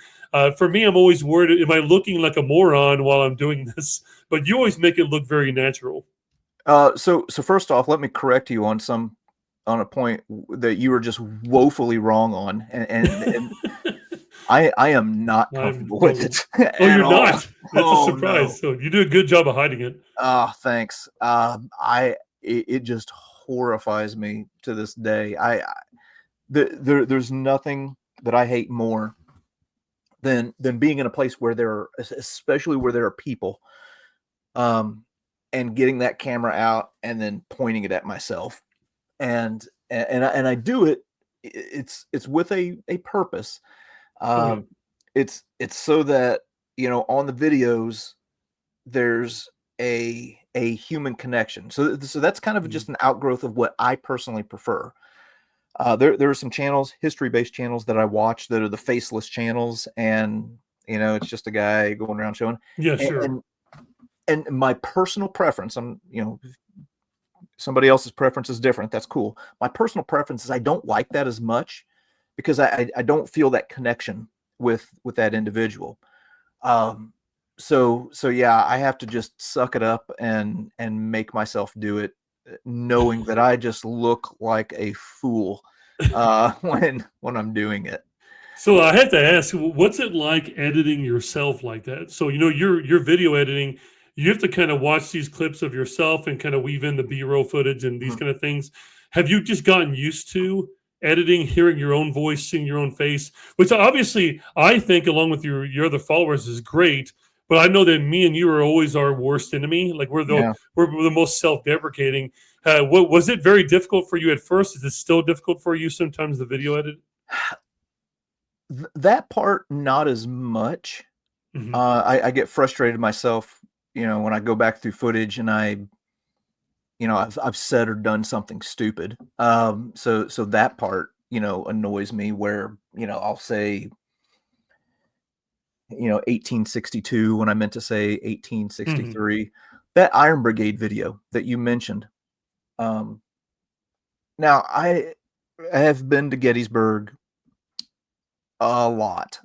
For me, I'm always worried, am I looking like a moron while I'm doing this? But you always make it look very natural. So first off, let me correct you on a point that you were just woefully wrong on, and I am not I'm comfortable with totally. it Oh, at you're all. not. That's a Oh no. surprise. So you do a good job of hiding it. Thanks. It just horrifies me to this day. There's nothing that I hate more than being in a place where especially where there are people, um, and getting that camera out and then pointing it at myself, and I do it. It's with a purpose. Right. Um, it's so that on the videos there's a human connection. So that's kind of Mhm. just an outgrowth of what I personally prefer. There are some channels, history-based channels that I watch that are the faceless channels, and it's just a guy going around showing. Yeah, And sure. and my personal preference, somebody else's preference is different. That's cool. My personal preference is I don't like that as much because I don't feel that connection with that individual. Um, so yeah, I have to just suck it up and make myself do it, knowing that I just look like a fool when I'm doing it. So I have to ask, what's it like editing yourself like that? So your video editing, you have to kind of watch these clips of yourself and kind of weave in the B-roll footage and these Mhm. kind of things. Have you just gotten used to editing, hearing your own voice, seeing your own face, which obviously I think, along with your other followers, is great. But I know that me and you are always our worst enemy. Like Yeah. we're the most self-deprecating. What was it very difficult for you at first? Is it still difficult for you sometimes, the video edit? That part, not as much. Mhm. I get frustrated myself, when I go back through footage and I've said or done something stupid. So that part, annoys me where, I'll say, 1862 when I meant to say Mhm. 1863. That Iron Brigade video that you mentioned. Um, Now I have been to Gettysburg a lot.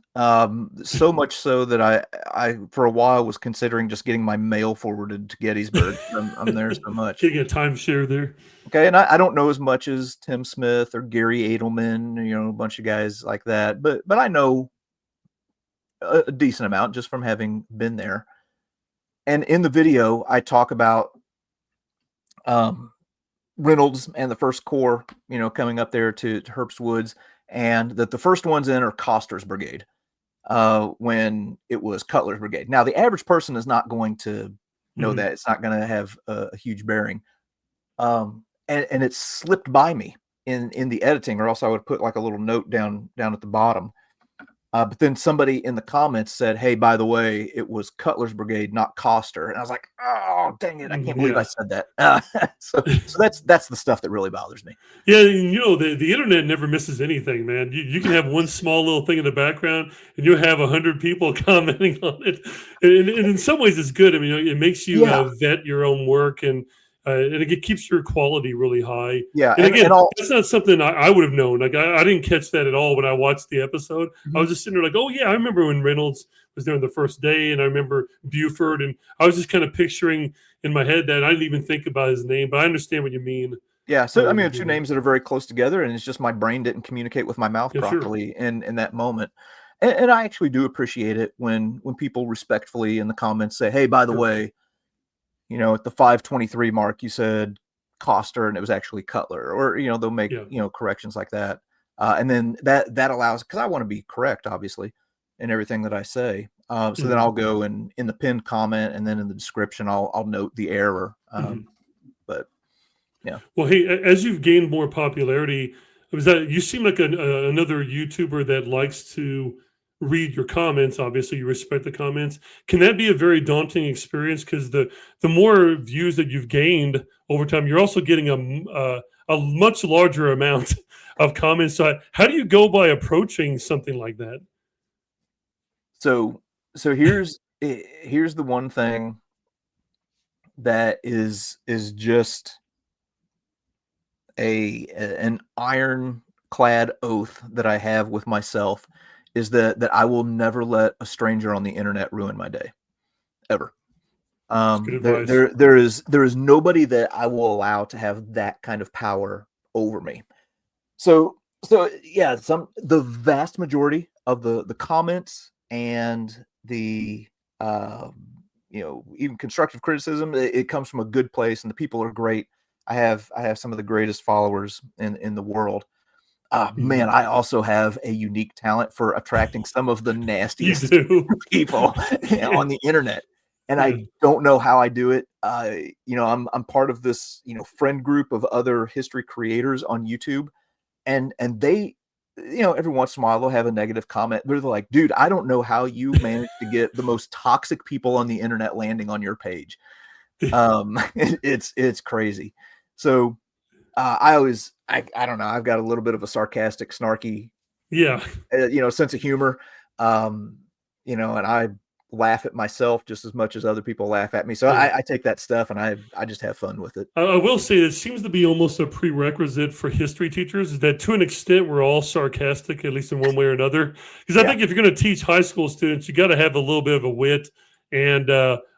So much so that I for a while was considering just getting my mail forwarded to Gettysburg. I'm there so much. Getting a timeshare there. Okay, and I don't know as much as Tim Smith or Gary Edelman, a bunch of guys like that, but I know a decent amount just from having been there. And in the video, I talk about um, Reynolds and the First Corps, coming up there to Herbst Woods, and that the first ones in are Coster's brigade, when it was Cutler's brigade. Now, the average person is not going to know Mhm. that. It's not going to have a huge bearing. And it slipped by me in the editing, or else I would put like a little note down at the bottom. But then somebody in the comments said, "Hey, by the way, it was Cutler's brigade, not Coster." And I was like, "Oh, dang it! I can't believe I Yeah. said that." So that's the stuff that really bothers me. Yeah, and the internet never misses anything, man. You can have one small little thing in the background, and you'll have 100 people commenting on it, and in some ways it's good. I mean, it makes you Yeah, vet your own work, and it keeps your quality really high. yeah, And and again, all. that's not something I would have known. Like I didn't catch that at all when I watched the episode. I Mhm. was just sitting there like, oh yeah, I remember when Reynolds was there on the first day, and I remember Buford, and I was just kind of picturing in my head that I didn't even think about his name, but I understand what you mean. Yeah, so I When mean, you two do that. names that are very close together, and it's just my brain didn't communicate with my mouth Yeah, sure. properly in that moment. And I actually do appreciate it when people respectfully in the comments say, "Hey, by the Sure. way, at the 523 mark, you said Coster, and it was actually Cutler," or they'll make Yeah. corrections like that, and then that allows, because I want to be correct, obviously, in everything that I say. So then Mhm. I'll go and in the pinned comment, and then in the description, I'll note the error. Mhm. But yeah. Well, hey, as you've gained more popularity, was that you seem like another YouTuber that likes to read your comments. Obviously, you respect the comments. Can that be a very daunting experience? Because the more views that you've gained over time, you're also getting a much larger amount of comments. So, how do you go by approaching something like that? So here's the one thing that is just an ironclad oath that I have with myself, is that I will never let a stranger on the internet ruin my day, ever. It's good advice. There is nobody that I will allow to have that kind of power over me. So yeah, the vast majority of the comments and the even constructive criticism, it comes from a good place, and the people are great. I have some of the greatest followers in the world. Man, I also have a unique talent for attracting some of the You nastiest do. people on the internet, and Yeah. I don't know how I do it. I'm part of this friend group of other history creators on YouTube, and they, every once in a while they'll have a negative comment, but they're like, dude, I don't know how you manage to get the most toxic people on the internet landing on your page. It's crazy. So I don't know, I've got a little bit of a sarcastic, snarky, Yeah. sense of humor. And I laugh at myself just as much as other people laugh at me. So Yeah. I take that stuff and I just have fun with it. I will say it seems to be almost a prerequisite for history teachers, is that to an extent we're all sarcastic, at least in one way or another. Because I Yeah. think if you're going to teach high school students, you got to have a little bit of a wit and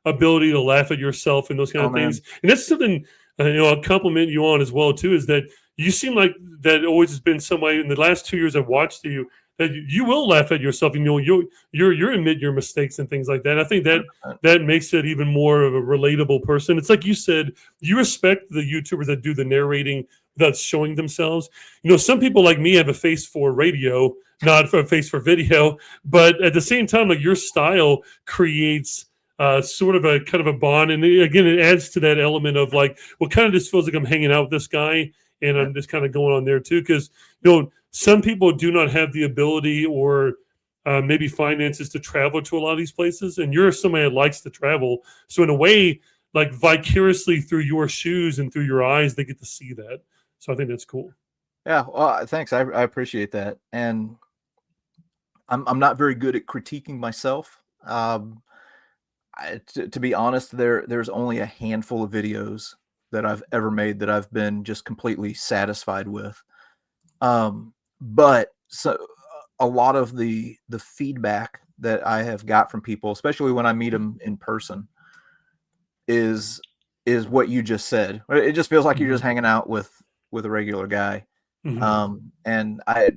ability to laugh at yourself and those kind Oh of things. man. And that's something I'll compliment you on as well too. Is that you seem like that always has been somebody in the last 2 years I've watched you, that you will laugh at yourself, and you're admit your mistakes and things like that. I think that 100%. that makes it even more of a relatable person. It's like you said, you respect the YouTubers that do the narrating without showing themselves. Some people like me have a face for radio, not for a face for video, but at the same time, like your style creates sort of a kind of a bond. And again, it adds to that element of like, well, kind of just feels like I'm hanging out with this guy and Yeah. I'm just kind of going on there too. Because, some people do not have the ability or maybe finances to travel to a lot of these places. And you're somebody that likes to travel. So in a way, like vicariously through your shoes and through your eyes, they get to see that. So I think that's cool. Yeah. Well, thanks. I appreciate that. And I'm not very good at critiquing myself. To be honest, there's only a handful of videos that I've ever made that I've been just completely satisfied with. But so a lot of the feedback that I have got from people, especially when I meet them in person, is what you just said. It just feels like you're just Mhm. hanging out with a regular guy. Mhm. And I've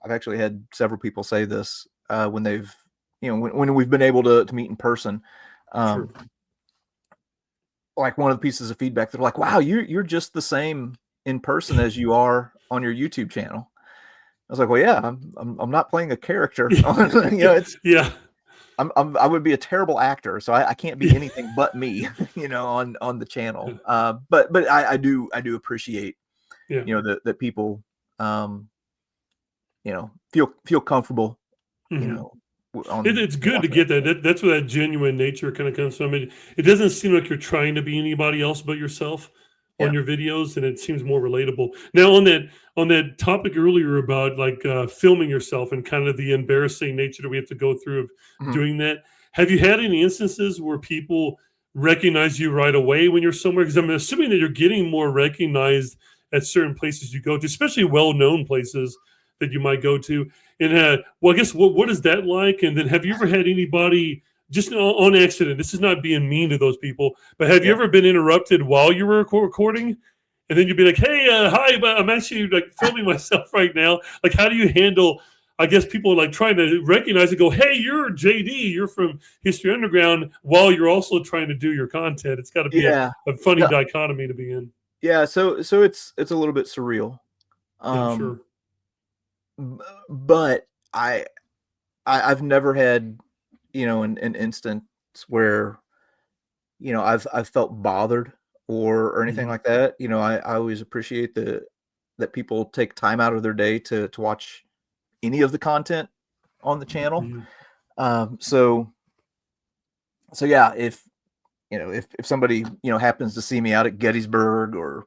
actually had several people say this when they've, when we've been able to meet in person. Sure. Um, like one of the pieces of feedback, they're like, "Wow, you're just the same in person as you are on your YouTube channel." I was like, "Well, yeah, I'm not playing a character. It's Yeah. I would be a terrible actor, so I can't be Yeah. anything but me, on the channel. But I do appreciate, Yeah. that people, um, feel comfortable, you Mhm. know, It's good to watching that get that. stuff. That's where that genuine nature kind of comes from. It doesn't seem like you're trying to be anybody else but yourself on Yeah. your videos, and it seems more relatable. Now, on that topic earlier about like filming yourself and kind of the embarrassing nature that we have to go through of Mhm. doing that, have you had any instances where people recognize you right away when you're somewhere? Because I'm assuming that you're getting more recognized at certain places you go to, especially well-known places that you might go to. And well, I guess what is that like? And then have you ever had anybody just on accident? This is not being mean to those people, but have you Yeah. ever been interrupted while you were recording? And then you'd be like, "Hey, hi, but I'm actually like filming myself right now." Like, how do you handle? I guess people like trying to recognize and go, "Hey, you're JD. You're from History Underground," while you're also trying to do your content. It's got to be Yeah. a funny No, dichotomy to be in. yeah, so it's a little bit surreal. Yeah, I'm Um, sure. but I've never had, an instance where, I've felt bothered or anything Hmm. like that. I always appreciate that people take time out of their day to watch any of the content on the channel. Hmm. So yeah, if somebody, happens to see me out at Gettysburg or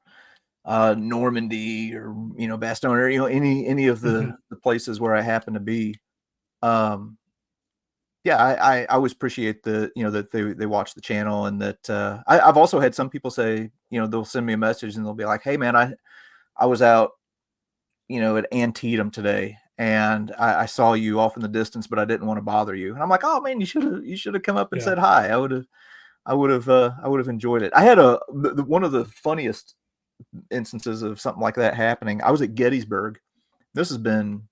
Normandy or Bastogne or any of Hmm. the places where I happen to be, um, yeah, I always appreciate that they watch the channel, and that I've also had some people say, they'll send me a message and they'll be like, "Hey man, I was out, at Antietam today, and I saw you off in the distance, but I didn't want to bother you. And I'm like, oh man, you should have come up and Yeah. said hi. I would have enjoyed it. I had one of the funniest instances of something like that happening. I was at Gettysburg. This has been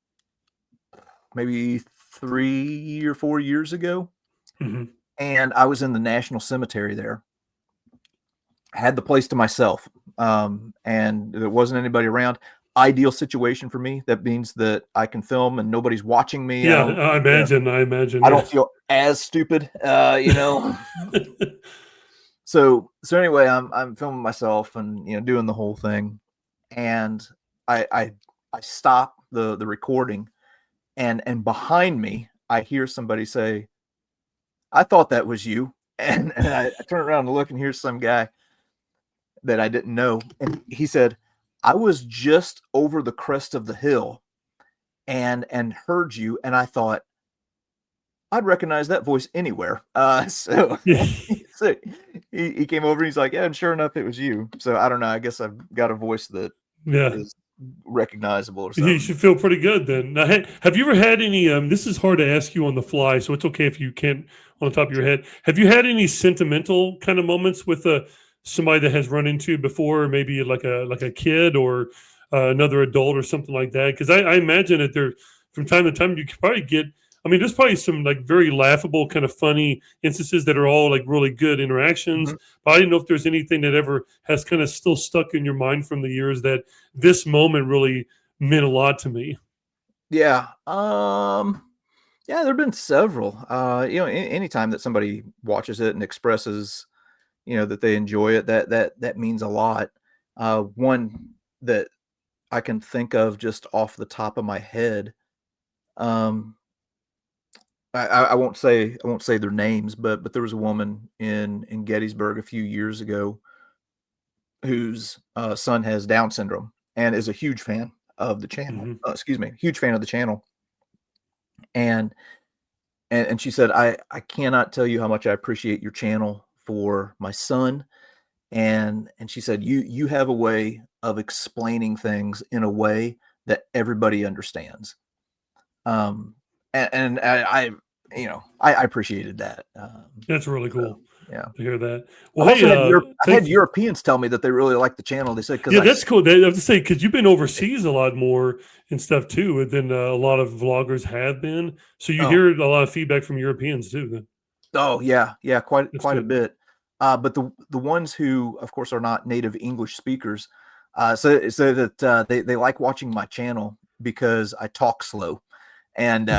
maybe 3 or 4 years ago. Mm-hmm. And I was in the National Cemetery there. I had the place to myself, and there wasn't anybody around. Ideal situation for me. That means that I can film and nobody's watching me. Yeah, I imagine. I Yeah. don't feel as stupid, So anyway, I'm filming myself and doing the whole thing, and I stop the recording, and behind me I hear somebody say, "I thought that was you," and I turn around and look, and here's some guy that I didn't know, and he said, "I was just over the crest of the hill, and heard you, and I thought I'd recognize that voice anywhere." So, Yeah. so he came over and he's like, "Yeah, and sure enough, it was you." So I don't know. I guess I've got a voice that Yeah. is recognizable or You something. should feel pretty good then. Now, have you ever had any? This is hard to ask you on the fly, so it's okay if you can't on the top of your head. Have you had any sentimental kind of moments with somebody that has run into you before, maybe like a kid or another adult or something like that? Because I imagine that there, from time to time, you could probably get. I mean, there's probably some like very laughable, kind of funny instances that are all like really good interactions. Mhm. But I didn't know if there's anything that ever has kind of still stuck in your mind from the years that this moment really meant a lot to me. Yeah. Yeah, there've been several. Anytime that somebody watches it and expresses, that they enjoy it, that means a lot. One that I can think of just off the top of my head. Um, I won't say their names, but there was a woman in Gettysburg a few years ago whose son has Down syndrome and is a huge fan of the channel. Hmm. Excuse me, huge fan of the channel. And and she said, I cannot tell you how much I appreciate your channel for my son. And she said, you have a way of explaining things in a way that everybody understands. Um, and I appreciated that. That's really So cool yeah. to hear that. Well, I've hey, also had I've had thank you. Europeans tell me that they really like the channel. They said because Yeah, that's cool. I have to say because you've been overseas a lot more and stuff too than a lot of vloggers have been. So you oh hear a lot of feedback from Europeans too. Then yeah, that's quite a good. bit. But the ones who, of course, are not native English speakers, so that they like watching my channel because I talk slow, and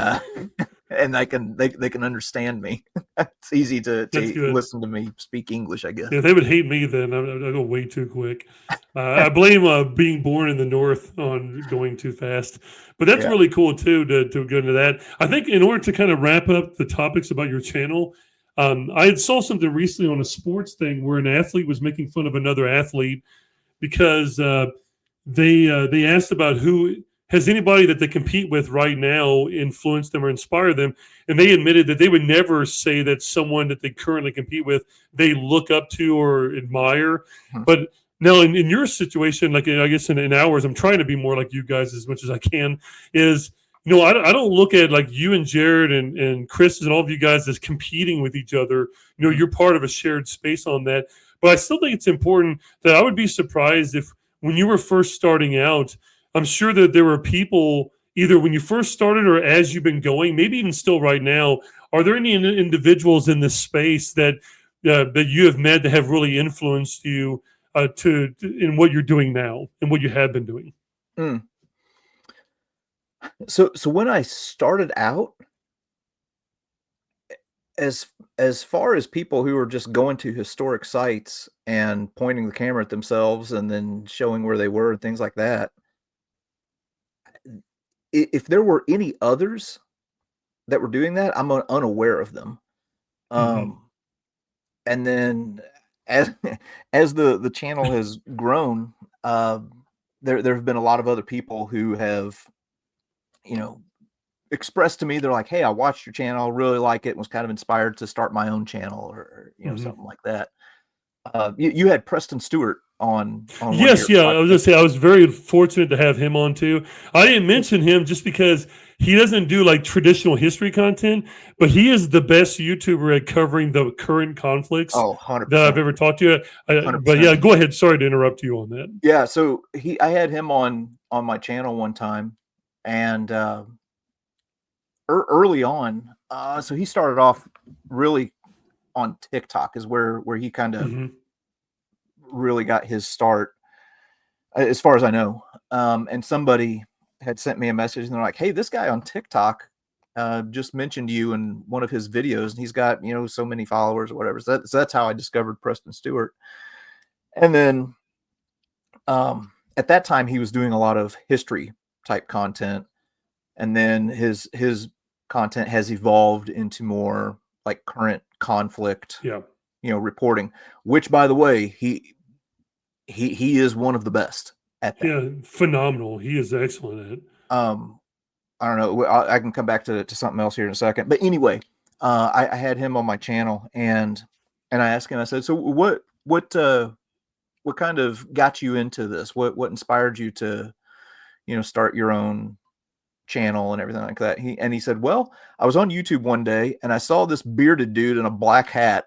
and they can understand me. It's easy That's to good. listen to me speak English, I Yeah, guess. they would hate me then. I go way too quick. I blame being born in the North on going too fast. But that's Yeah. really cool too to go into that. I think in order to kind of wrap up the topics about your channel, I had saw something recently on a sports thing where an athlete was making fun of another athlete because they asked about who has anybody that they compete with right now influenced them or inspired them, and they admitted that they would never say that someone that they currently compete with they look up to or admire. Mhm. But now in your situation, like I guess in ours, I'm trying to be more like you guys as much as I can. Is I don't look at like you and Jared and Chris and all of you guys as competing with each other. Mhm. You're part of a shared space on that. But I still think it's important that I would be surprised if when you were first starting out, I'm sure that there were people either when you first started or as you've been going, maybe even still right now. Are there any individuals in this space that you have met that have really influenced you in what you're doing now and what you have been doing? Mm. So when I started out, as far as people who are just going to historic sites and pointing the camera at themselves and then showing where they were and things like that, if there were any others that were doing that, I'm unaware of them. Hmm. Um, and then as as the channel has grown, there have been a lot of other people who have, you know, expressed to me, they're like, "Hey, I watched your channel, really like it, and was kind of inspired to start my own channel," or Hmm. something like that. You had Preston Stewart on one of Yes, your yeah. I was gonna podcasts. say I was very fortunate to have him on too. I didn't mention him just because he doesn't do like traditional history content, but he is the best YouTuber at covering the current conflicts Oh, that I've 100%. ever talked to. But 100%. yeah, go ahead. Sorry to interrupt you on that. Yeah, so I had him on my channel one time, and early on, so he started off really on TikTok is where he kind of Hmm. really got his start, as far as I know. And somebody had sent me a message, and they're like, "Hey, this guy on TikTok just mentioned you in one of his videos, and he's got so many followers or whatever." So that's how I discovered Preston Stewart. And then at that time, he was doing a lot of history type content, and then his content has evolved into more like current conflict, Yeah, reporting. Which, by the way, he is one of the best at that. yeah, phenomenal. He is excellent at it. Um, I don't know. I can come back to something else here in a second. But anyway, I had him on my channel, and I asked him. I said, "So what kind of got you into this? What inspired you to start your own channel and everything like that?" He said, "Well, I was on YouTube one day and I saw this bearded dude in a black hat,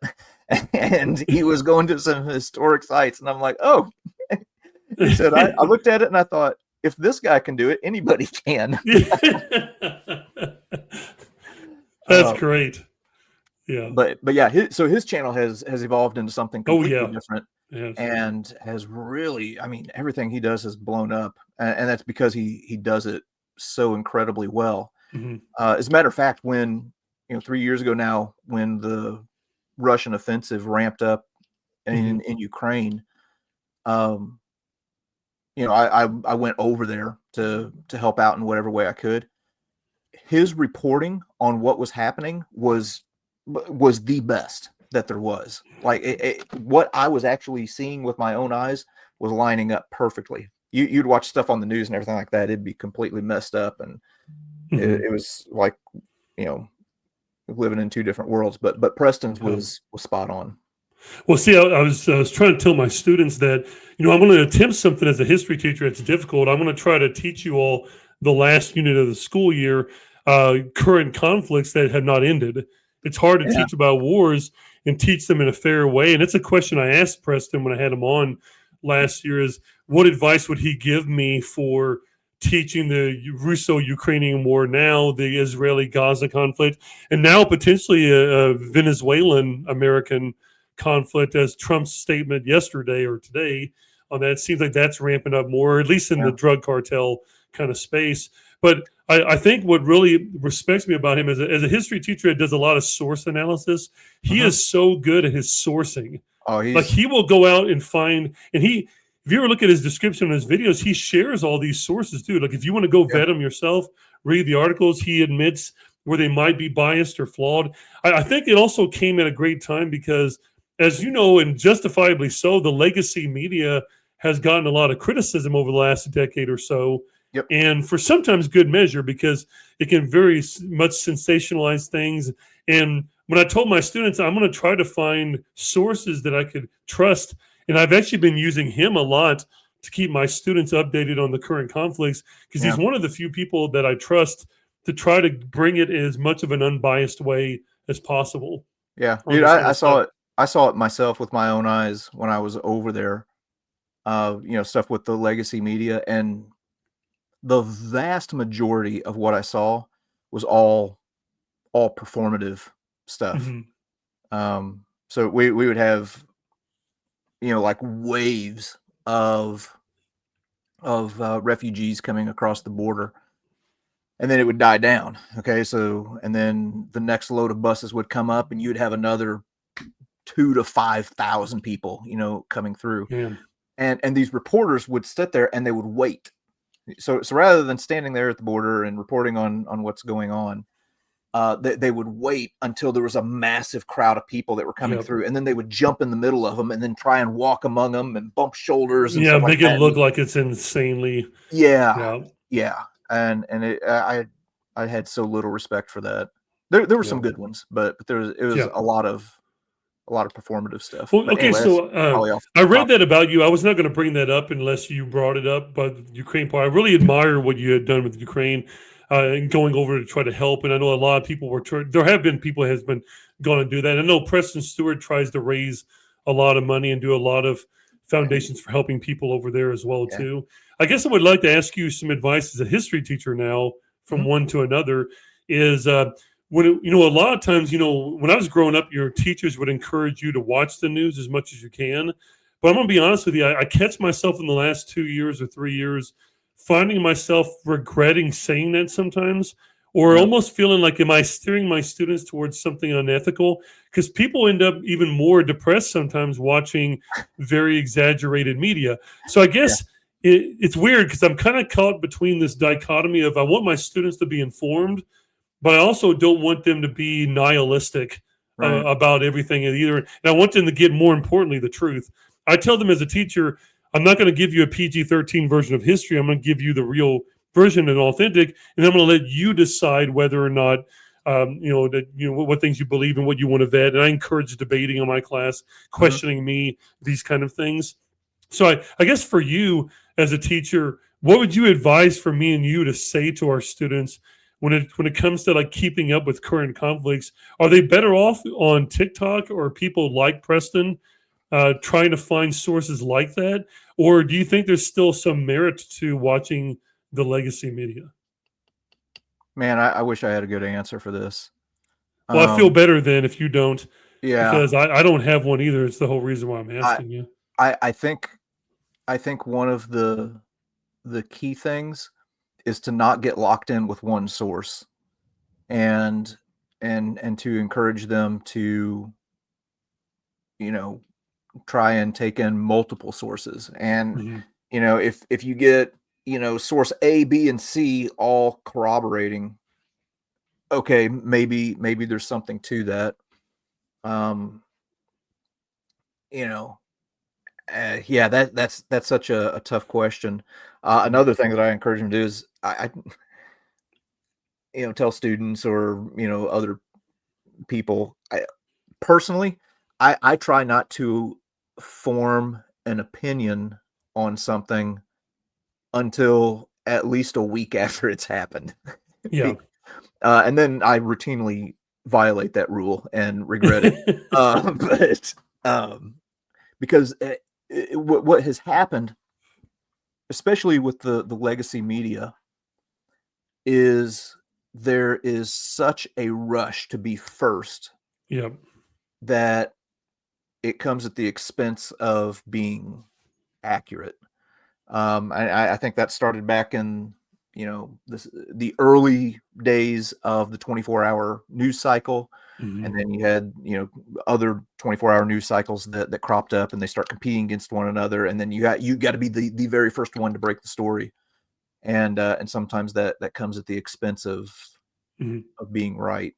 and he was going to some historic sites, and I'm like, oh." He said, I looked at it and I thought, if this guy can do it, anybody can. That's Uh, great. Yeah. but yeah, his channel has evolved into something Oh completely yeah. different, Yes. and has really, I mean, everything he does has blown up, and that's because he does it so incredibly well. Hmm. As a matter of fact, when 3 years ago now, when the Russian offensive ramped up Hmm. in Ukraine, um, I went over there to help out in whatever way I could. His reporting on what was happening was the best that there was. Like what I was actually seeing with my own eyes was lining up perfectly. You'd watch stuff on the news and everything like that; it'd be completely messed up, and Hmm. it was like you know living in two different worlds. But Preston's Yeah. was spot on. Well, see, I was trying to tell my students that, I'm going to attempt something as a history teacher. It's difficult. I'm going to try to teach you all the last unit of the school year, current conflicts that have not ended. It's hard to Yeah, teach about wars and teach them in a fair way. And it's a question I asked Preston when I had him on last year: is what advice would he give me for teaching the Russo-Ukrainian war now, the Israeli-Gaza conflict, and now potentially a Venezuelan-American conflict, as Trump's statement yesterday or today on that seems like that's ramping up more, at least in yeah, the drug cartel kind of space. But I think what really respects me about him as a history teacher that does a lot of source analysis, he hmm. is so good at his sourcing. Oh, Like he's he will go out and find, and if you ever look at his description of his videos, he shares all these sources too. Like if you want to go yeah, vet them yourself, read the articles, he admits where they might be biased or flawed. I think it also came at a great time because, as you know, and justifiably so, the legacy media has gotten a lot of criticism over the last decade or so, yep, and for sometimes good measure because it can very much sensationalize things. And when I told my students I'm going to try to find sources that I could trust, and I've actually been using him a lot to keep my students updated on the current conflicts because he's yeah, one of the few people that I trust to try to bring it in as much of an unbiased way as possible yeah, on dude. this kind I of stuff. saw it. I saw it myself with my own eyes when I was over there. Stuff with the legacy media, and the vast majority of what I saw was all performative stuff. Mhm. So we would have like waves of refugees coming across the border, and then it would die down. Okay, so and then the next load of buses would come up, and you'd have another 2 to 5 thousand people, coming through, Man. and these reporters would sit there and they would wait. So rather than standing there at the border and reporting on what's going on, they would wait until there was a massive crowd of people that were coming Yep. through, and then they would jump in the middle of them and then try and walk among them and bump shoulders and Yeah, stuff like make it that. look like it's insanely. Yeah, Yeah. yeah, and I had so little respect for that. There were Yeah. some good ones, but it was Yeah. a lot of performative stuff. Well, But okay, anyway, that's so probably off I the read top. that about you. I was not going to bring that up unless you brought it up, but Ukraine part. I really admire what you had done with Ukraine and going over to try to help. And I know a lot of people were. There have been people who has been going to do that. I know Preston Stewart tries to raise a lot of money and do a lot of foundations for helping people over there as well Yeah. too. I guess I would like to ask you some advice as a history teacher now, from Mhm. one to another. Is a lot of times, when I was growing up, your teachers would encourage you to watch the news as much as you can. But I'm going to be honest with you, I catch myself in the last 2 years or 3 years finding myself regretting saying that sometimes, or Yeah. almost feeling like, am I steering my students towards something unethical? Because people end up even more depressed sometimes watching very exaggerated media. So I Yeah. guess it's weird because I'm kind of caught between this dichotomy of I want my students to be informed, but I also don't want them to be nihilistic Right. about everything either. And I want them to get, more importantly, the truth. I tell them as a teacher, I'm not going to give you a PG-13 version of history. I'm going to give you the real version and authentic, and I'm going to let you decide whether or not what things you believe and what you want to vet. And I encourage debating in my class, Mhm. questioning me, these kind of things. So I guess for you as a teacher, what would you advise for me and you to say to our students when it comes to like keeping up with current conflicts? Are they better off on TikTok or people like Preston trying to find sources like that, or do you think there's still some merit to watching the legacy media? Man, I wish I had a good answer for this. Well, I feel Um, better then if you don't, yeah, because I don't have one either. It's the whole reason why I'm I asking you. I think one of the key things is to not get locked in with one source, and and to encourage them to, you know, try and take in multiple sources. And Mhm. if you get, source A, B, and C all corroborating, okay, maybe there's something to that. Um, you know, yeah, that's such a tough question. Mhm. Another thing that I encourage them to do is I tell students or other people. Personally, I try not to form an opinion on something until at least a week after it's happened. Yeah. Be and then I routinely violate that rule and regret it. But, um, because, what has happened, especially with the legacy media, is there is such a rush to be first Yeah. that it comes at the expense of being accurate. I think that started back in the early days of the 24-hour news cycle, and Mhm. then you had other 24-hour news cycles that cropped up, and they start competing against one another, and then you got to be the very first one to break the story, and sometimes that comes at the expense Mhm. of being right.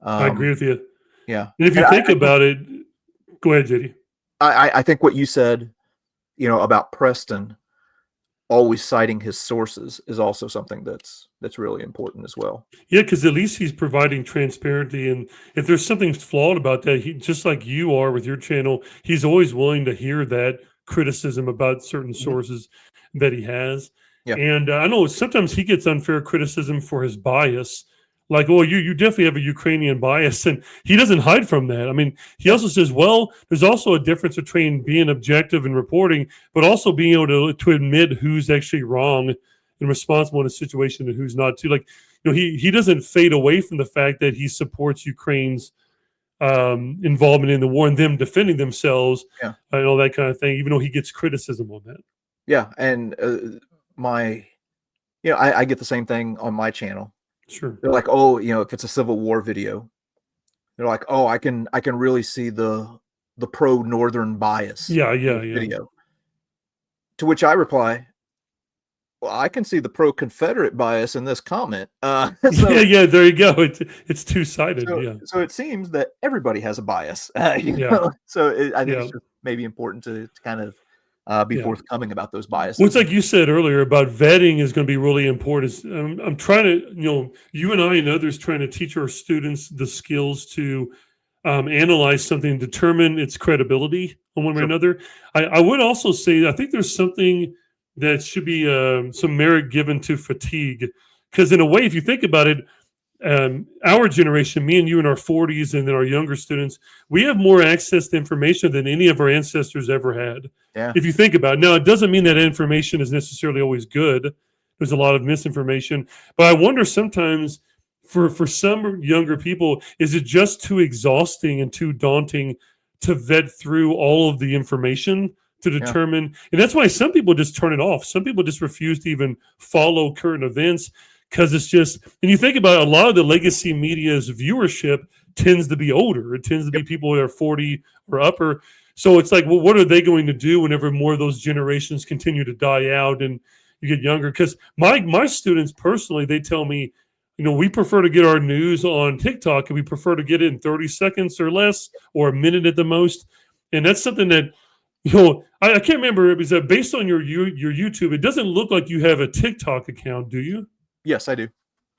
I agree Um, with you. yeah, And if you and think about it, go ahead, JD. I think what you said, about Preston always citing his sources is also something that's really important as well. Yeah, because at least he's providing transparency, and if there's something flawed about that, he, just like you are with your channel, he's always willing to hear that criticism about certain Mhm. sources that he has. Yeah. And I know sometimes he gets unfair criticism for his bias, like, "Oh, you definitely have a Ukrainian bias," and he doesn't hide from that. I mean, he Yeah. also says, "Well, there's also a difference between being objective and reporting, but also being able to admit who's actually wrong and responsible in a situation and who's not too." Like, he doesn't fade away from the fact that he supports Ukraine's involvement in the war and them defending themselves Yeah. and all that kind of thing, even though he gets criticism on that. Yeah. And my I get the same thing on my channel. Sure. They're like, oh, if it's a Civil War video, they're like, oh, I can really see the pro Northern bias Yeah, in yeah, this yeah. video. To which I reply, well, I can see the pro Confederate bias in this comment. Yeah, So yeah, there you go. It's two-sided. so Yeah. so it seems that everybody has a bias. Yeah. So I think Yeah. it's just maybe important to kind of be Yeah. forthcoming about those Well, it's biases. like you said earlier about vetting is going to be really important. I'm trying to, you and I and others trying to teach our students the skills to analyze something and determine its credibility on one way or another. I would also say I think there's something that should be some merit given to fatigue, because in a way, if you think about it, our generation, me and you in our 40s, and then our younger students, we have more access to information than any of our ancestors ever had. Yeah. If you think about it, now it doesn't mean that information is necessarily always good. There's a lot of misinformation, but I wonder sometimes for some younger people, is it just too exhausting and too daunting to vet through all of the information to determine? And that's why some people just turn it off. Some people just refuse to even follow current events, because it's just, and you think about it, a lot of the legacy media's viewership tends to be older. It tends to be people that are 40 or upper. So it's like, well, what are they going to do whenever more of those generations continue to die out and you get younger? Because my students personally, they tell me, we prefer to get our news on TikTok, and we prefer to get it in 30 seconds or less, or a minute at the most. And that's something that, I can't remember. It was based on your YouTube. It doesn't look like you have a TikTok account, do you? Yes, I do.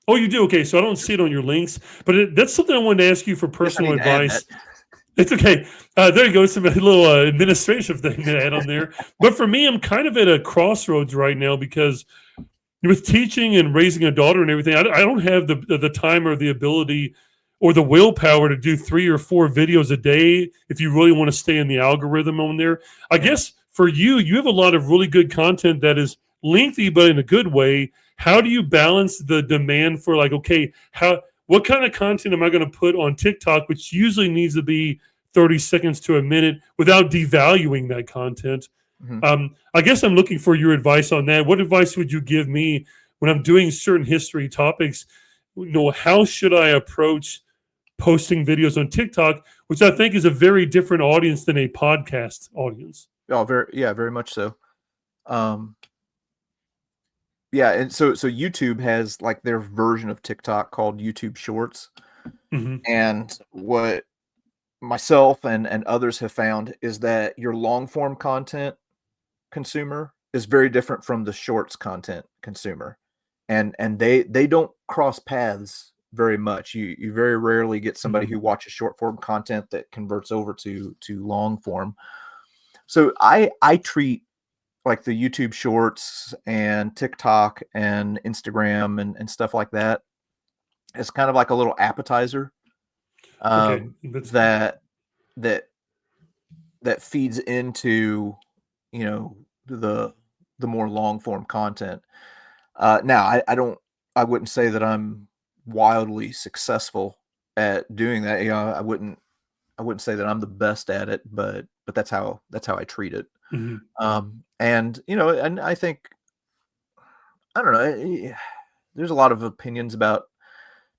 Oh, you do? Okay, so I don't see it on your links, but that's something I wanted to ask you for personal advice. It's okay. There you go. Some little administrative thing to add on there. But for me, I'm kind of at a crossroads right now, because with teaching and raising a daughter and everything, I don't have the time or the ability or the willpower to do 3 or 4 videos a day if you really want to stay in the algorithm on there. I guess for you have a lot of really good content that is lengthy, but in a good way. How do you balance the demand for, like, okay, what kind of content am I going to put on TikTok, which usually needs to be 30 seconds to a minute, without devaluing that content? I guess I'm looking for your advice on that. What advice would you give me when I'm doing certain history topics? How should I approach posting videos on TikTok, which I think is a very different audience than a podcast audience? Oh, very much so. Yeah, and so YouTube has like their version of TikTok called YouTube Shorts. And what myself and others have found is that your long form content consumer is very different from the shorts content consumer, and they don't cross paths very much. You very rarely get somebody who watches short form content that converts over to long form. So I treat like the YouTube Shorts and TikTok and Instagram and stuff like that as kind of like a little appetizer that feeds into the more long form content. Now I wouldn't say that I'm wildly successful at doing that. I wouldn't say that I'm the best at it, but that's how I treat it. And I think, I don't know, there's a lot of opinions about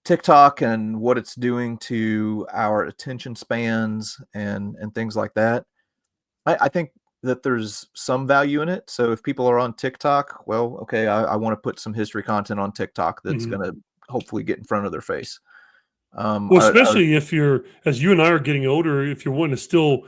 TikTok and what it's doing to our attention spans and things like that. I think that there's some value in it. So if people are on TikTok, well, okay, I want to put some history content on TikTok that's going to hopefully get in front of their face. Well, especially if you're, as you and I are getting older, if you're wanting to still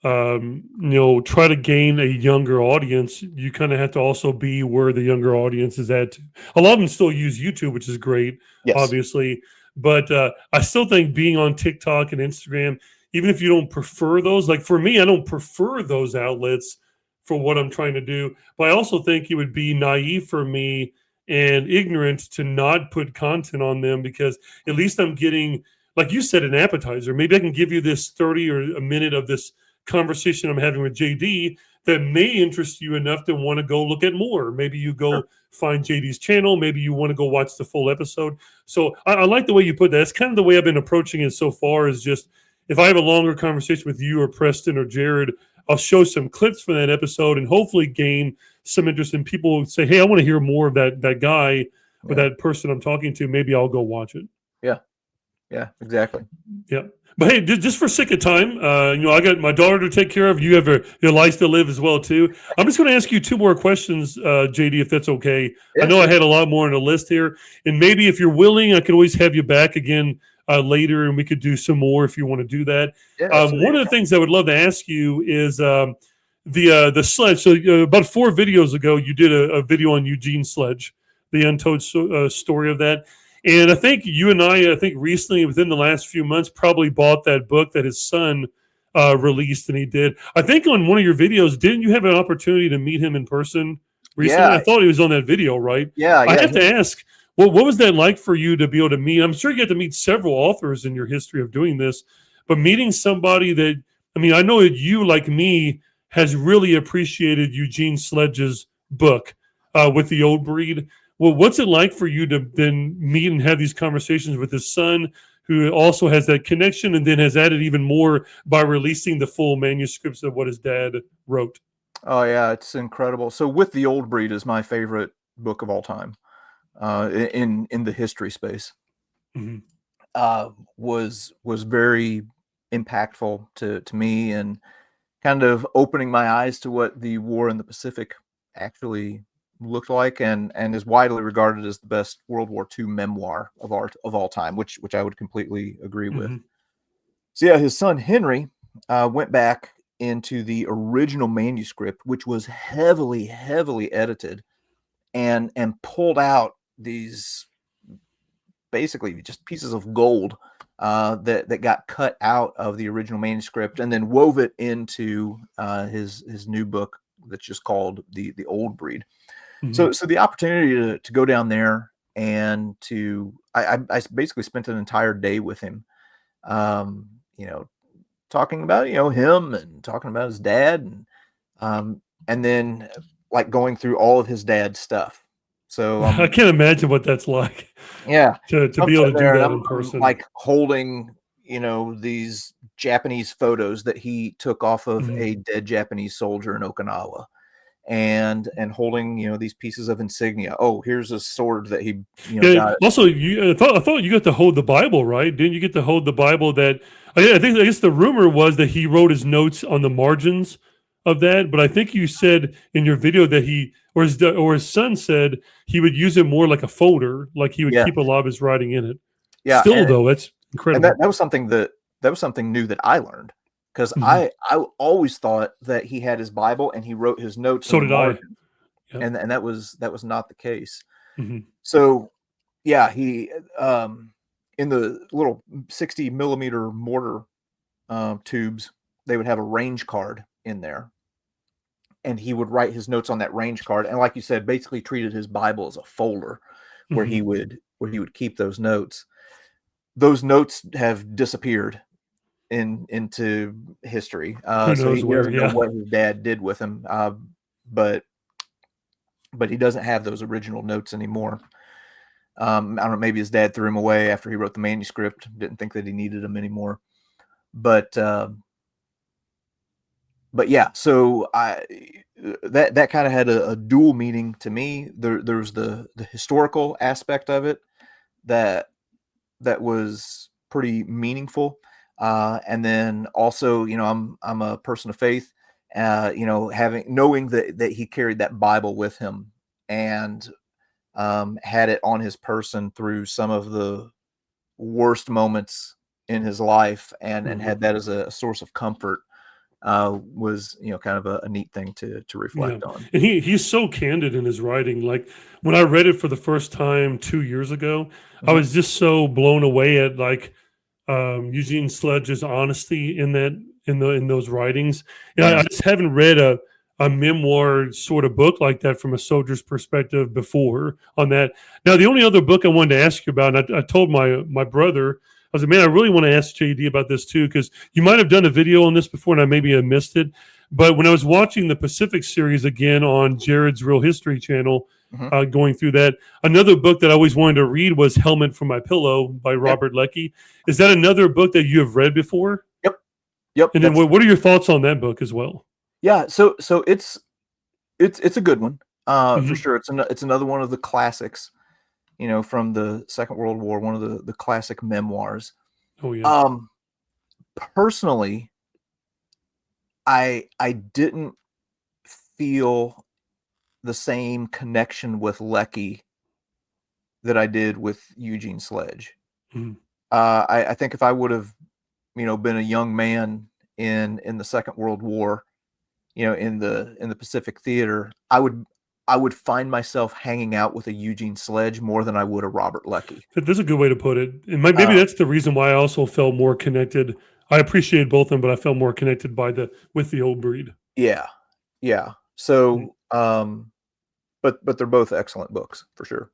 try to gain a younger audience, you kind of have to also be where the younger audience is at. A lot of them still use YouTube, which is great, obviously. But I still think being on TikTok and Instagram, even if you don't prefer those, like for me, I don't prefer those outlets for what I'm trying to do. But I also think it would be naive for me and ignorant to not put content on them, because at least I'm getting, like you said, an appetizer. Maybe I can give you this 30 or a minute of this conversation I'm having with JD that may interest you enough to want to go look at more. Maybe you go find JD's channel. Maybe you want to go watch the full episode. So I like the way you put that. It's kind of the way I've been approaching it so far, is just if I have a longer conversation with you or Preston or Jared, I'll show some clips from that episode and hopefully gain some interest in people who say, hey, I want to hear more of that guy or that person I'm talking to. Maybe I'll go watch it. Yeah, exactly. Yeah. But hey, just for sake of time, I got my daughter to take care of. You have your life to live as well, too. I'm just going to ask you 2 more questions, JD, if that's okay. I know I had a lot more on the list here. And maybe if you're willing, I could always have you back again later, and we could do some more if you want to do that. One of the things I would love to ask you is the sledge. So about 4 videos ago, you did a video on Eugene Sledge, the untold story of that. And I think you and I think recently, within the last few months, probably bought that book that his son released, and he did. I think on one of your videos, didn't you have an opportunity to meet him in person recently? Yeah, I thought he was on that video, right? yeah, I yeah. have to ask, what was that like for you to be able to meet? I'm sure you get to meet several authors in your history of doing this, but meeting somebody that, I mean, I know that you, like me, has really appreciated Eugene Sledge's book with the Old Breed. Well, what's it like for you to then meet and have these conversations with his son, who also has that connection and then has added even more by releasing the full manuscripts of what his dad wrote? Oh yeah, it's incredible. So With the Old Breed is my favorite book of all time, in the history space. Mhm. Was very impactful to me, and kind of opening my eyes to what the war in the Pacific actually looked like, and is widely regarded as the best World War II memoir of all time, which I would completely agree with. Mhm. So yeah, his son Henry went back into the original manuscript, which was heavily edited, and pulled out these basically just pieces of gold that got cut out of the original manuscript, and then wove it into his new book that's just called the Old Breed. Mhm. So the opportunity to go down there and I basically spent an entire day with him, um, you know, talking about him and talking about his dad, and then like going through all of his dad's stuff. So I can't imagine what that's like yeah, to so I'm be able to sitting do there and that I'm, in I'm person. like holding, these Japanese photos that he took off of Mhm. a dead Japanese soldier in Okinawa, and holding, these pieces of insignia. Oh, here's a sword that he, Yeah. got. Also, I thought you got to hold the Bible, right? Didn't you get to hold the Bible? That I guess the rumor was that he wrote his notes on the margins of that. But I think you said in your video that he or his son said he would use it more like a folder, like he would Yeah, keep a lot of his writing in it. yeah, Still, though, that's and that incredible. that was something that was something new that I learned, because Mhm. I always thought that he had his Bible and he wrote his notes in So the did I. margin, Yep. and that was not the case. Mhm. So yeah, he in the little 60 millimeter mortar tubes, they would have a range card in there, and he would write his notes on that range card. And like you said, basically treated his Bible as a folder where Mhm. he would keep those notes. Those notes have disappeared into history. Who So he knows where? doesn't know Yeah. what his dad did with them, but he doesn't have those original notes anymore. I don't know, maybe his dad threw him away after he wrote the manuscript, didn't think that he needed them anymore. But yeah, so that kind of had a dual meaning to me. There's the historical aspect of it that was pretty meaningful, and then also, I'm a person of faith, having knowing that he carried that Bible with him, and had it on his person through some of the worst moments in his life, and Mhm. had that as a source of comfort, was, kind of a neat thing to Yeah, reflect on. and he's so candid in his writing. Like when I read it for the first time 2 years ago, I Mhm. was just so blown away at like Eugene Sledge's honesty in that in those writings. Yeah, I Yeah. just haven't read a memoir sort of book like that from a soldier's perspective before on that. Now, the only other book I wanted to ask you about, and I told my brother, I was like, man, I really want to ask JD about this too, because you might have done a video on this before and I maybe have missed it. But when I was watching the Pacific series again on Jared's Real History channel, Mhm. going through that, another book that I always wanted to read was Helmet for My Pillow by Yep. Robert Leckie. Is that another book that you have read before? Yep. Yep. And then That's what are your thoughts on that book as well? Yeah. So it's a good one, for Hmm. sure. It's another one of the classics, from the Second World War, one of the classic memoirs. Oh yeah. Um, Personally, I didn't feel the same connection with Lecky that I did with Eugene Sledge. Mhm. I think if I would have, been a young man in the Second World War, in the Pacific theater, I would find myself hanging out with a Eugene Sledge more than I would a Robert Leckie. That's a good way to put it. And maybe that's the reason why I also felt more connected. I appreciate both of them, but I felt more connected with the old breed. Yeah. Mm-hmm. So, but they're both excellent books for sure.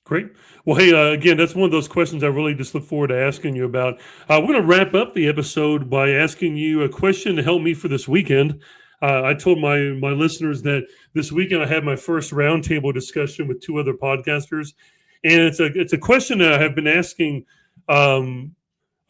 Great. Well, hey, again, that's one of those questions I really just look forward to asking you about. We're going to wrap up the episode by asking you a question to help me for this weekend. I told my listeners that this weekend I had my first roundtable discussion with two other podcasters, and it's a question that I have been asking.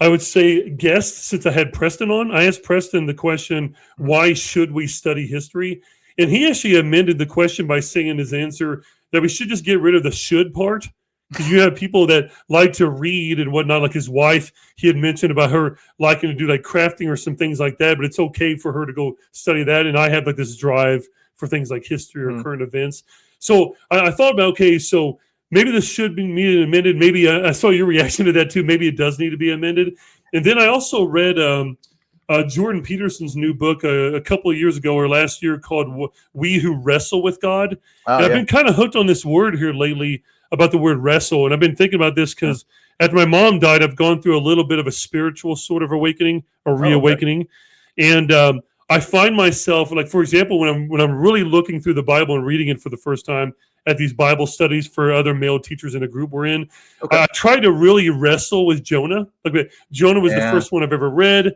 I would say guests since I had Preston on. I asked Preston the question, "Why should we study history?" And he actually amended the question by saying in his answer that we should just get rid of the should part, because you have people that like to read and whatnot, like his wife. He had mentioned about her liking to do like crafting or some things like that, but it's okay for her to go study that. And I have like this drive for things like history or current events. So I thought about, okay, so maybe this should be needed amended. Maybe I saw your reaction to that too. Maybe it does need to be amended. And then I also read Jordan Peterson's new book a couple of years ago or last year called We Who Wrestle with God. And I've been kind of hooked on this word here lately about the word wrestle. And I've been thinking about this because after my mom died, I've gone through a little bit of a spiritual sort of awakening or reawakening. And I find myself, like, for example, when I'm really looking through the Bible and reading it for the first time at these Bible studies for other male teachers in a group we're in, I try to really wrestle with Jonah. Like, Jonah was the first one I've ever read.